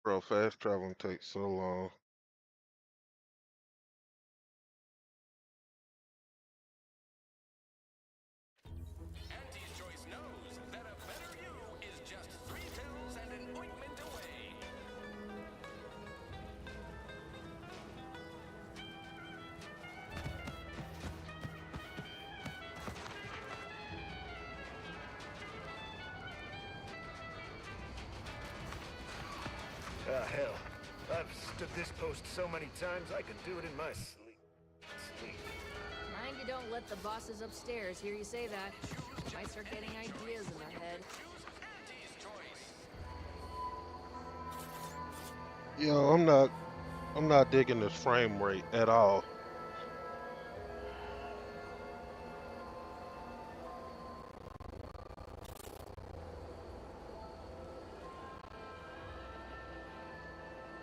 Speaker 1: Bro, fast traveling takes so long.
Speaker 16: Auntie's Choice knows that a better you is just 3 pills and an ointment away.
Speaker 6: Ah, hell. I've stood this post so many times I could do it in my sleep.
Speaker 12: Mind you don't let the bosses upstairs hear you say that. Might start getting ideas in their head.
Speaker 1: Yo, I'm not digging this frame rate at all.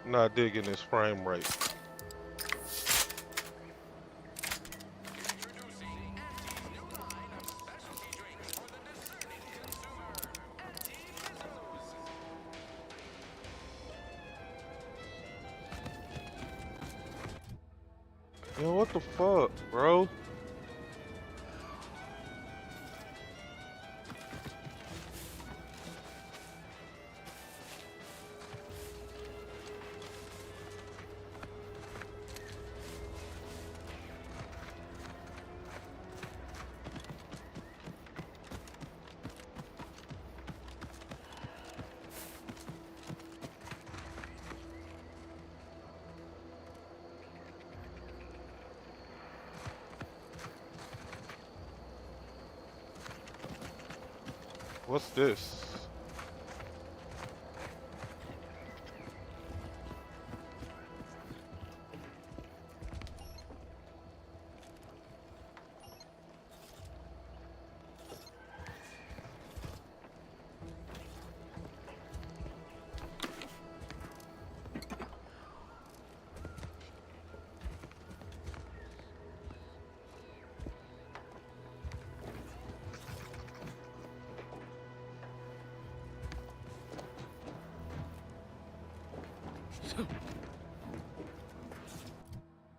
Speaker 1: Not digging this frame rate. Yo, what the fuck, bro? What's this?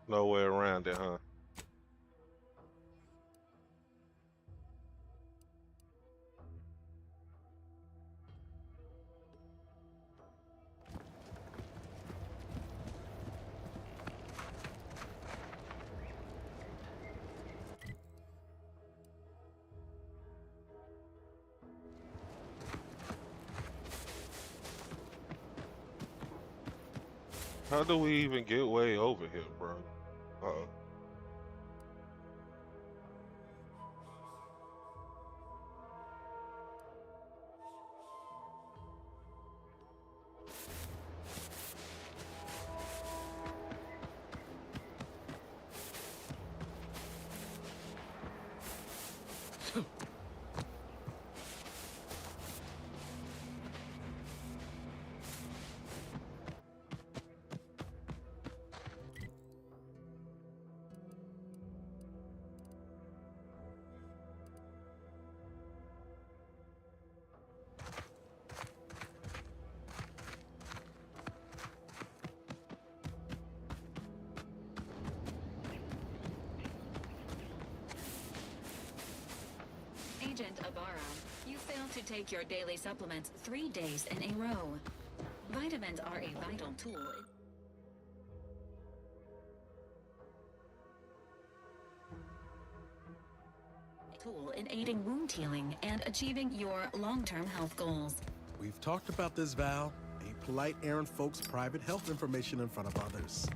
Speaker 1: No way around it, huh? How do we even get way over here, bro? Uh-oh.
Speaker 5: Navarro, you failed to take your daily supplements 3 days in a row. Vitamins are a vital tool in aiding wound healing and achieving your long-term health goals.
Speaker 15: We've talked about this, Val. Ain't polite airing folks' private health information in front of others.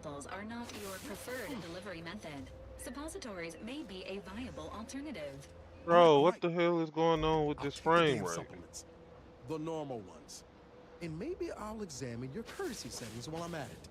Speaker 5: Are not your preferred delivery method. Suppositories may be a viable alternative.
Speaker 1: Bro, what the hell is going on with this
Speaker 15: Take the
Speaker 1: frame
Speaker 15: damn
Speaker 1: rate?
Speaker 15: supplements. The normal ones. And maybe I'll examine your courtesy settings while I'm at it.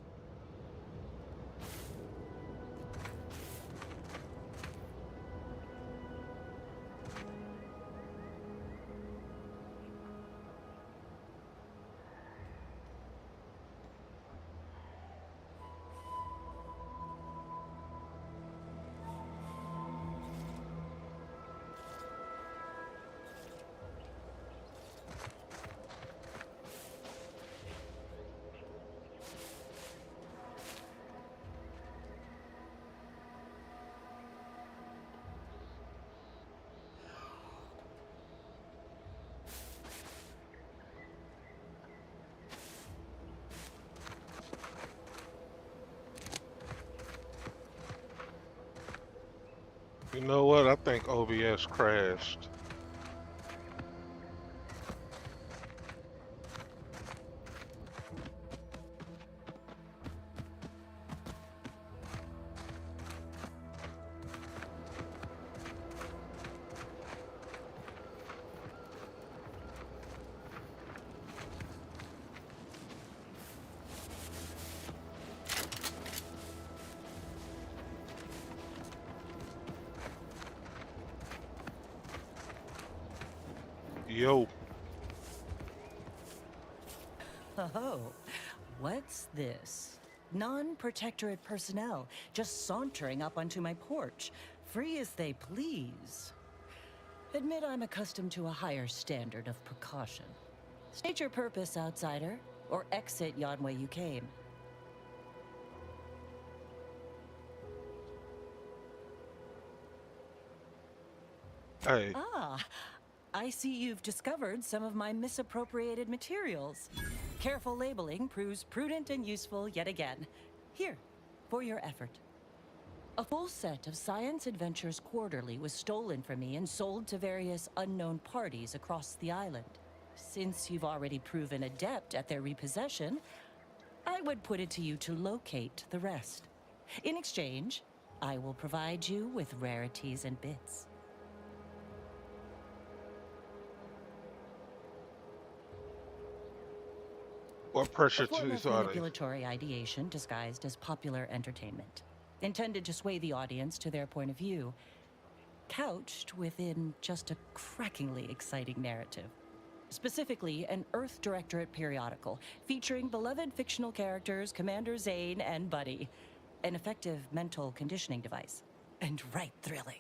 Speaker 1: You know what? I think OBS crashed. Yo.
Speaker 20: Oh, what's this? Non-protectorate personnel just sauntering up onto my porch, free as they please. Admit I'm accustomed to a higher standard of precaution. State your purpose, outsider, or exit yon way you came.
Speaker 1: Hey.
Speaker 20: Ah, I see you've discovered some of my misappropriated materials. Careful labeling proves prudent and useful yet again. Here, for your effort. A full set of Science Adventures Quarterly was stolen from me and sold to various unknown parties across the island. Since you've already proven adept at their repossession, I would put it to you to locate the rest. In exchange, I will provide you with rarities and bits.
Speaker 1: What pressure
Speaker 20: A form
Speaker 1: to
Speaker 20: of
Speaker 1: are they?
Speaker 20: manipulatory ideation disguised as popular entertainment, intended to sway the audience to their point of view, couched within just a crackingly exciting narrative. Specifically, an Earth Directorate periodical featuring beloved fictional characters Commander Zane and Buddy. An effective mental conditioning device. And right thrilling.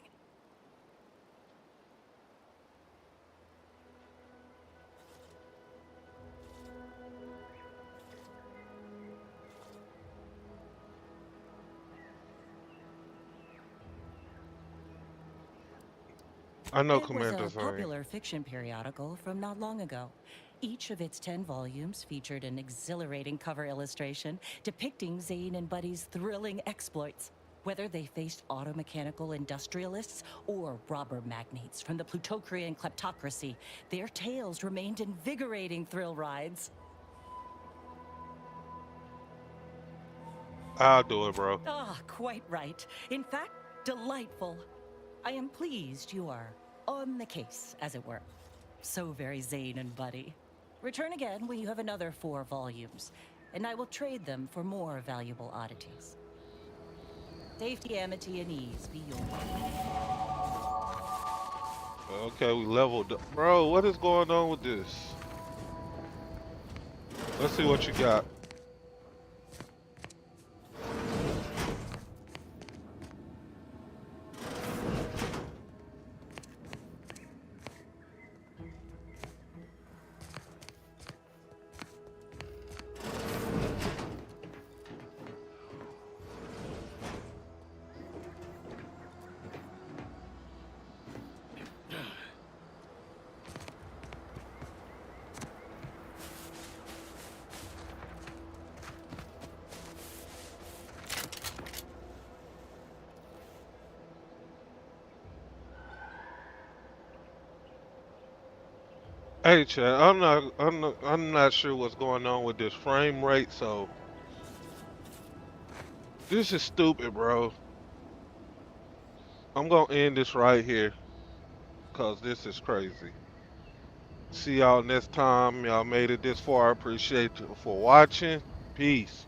Speaker 1: I know
Speaker 20: It was
Speaker 1: Commander
Speaker 20: a
Speaker 1: Zane.
Speaker 20: popular fiction periodical from not long ago. Each of its 10 volumes featured an exhilarating cover illustration depicting Zane and Buddy's thrilling exploits. Whether they faced automechanical industrialists or robber magnates from the Plutocrian kleptocracy, their tales remained invigorating thrill rides.
Speaker 1: I'll do it, bro.
Speaker 20: Ah, quite right. In fact, delightful. I am pleased you are on the case, as it were. So very Zane and Buddy. Return again when you have another 4 volumes, and I will trade them for more valuable oddities. Safety, amity, and ease be yours.
Speaker 1: Okay, we leveled up. Bro, what is going on with this? Let's see what you got. Hey, Chad, I'm not sure what's going on with this frame rate. So this is stupid, bro. I'm gonna end this right here, cause this is crazy. See y'all next time. Y'all made it this far. I appreciate you for watching. Peace.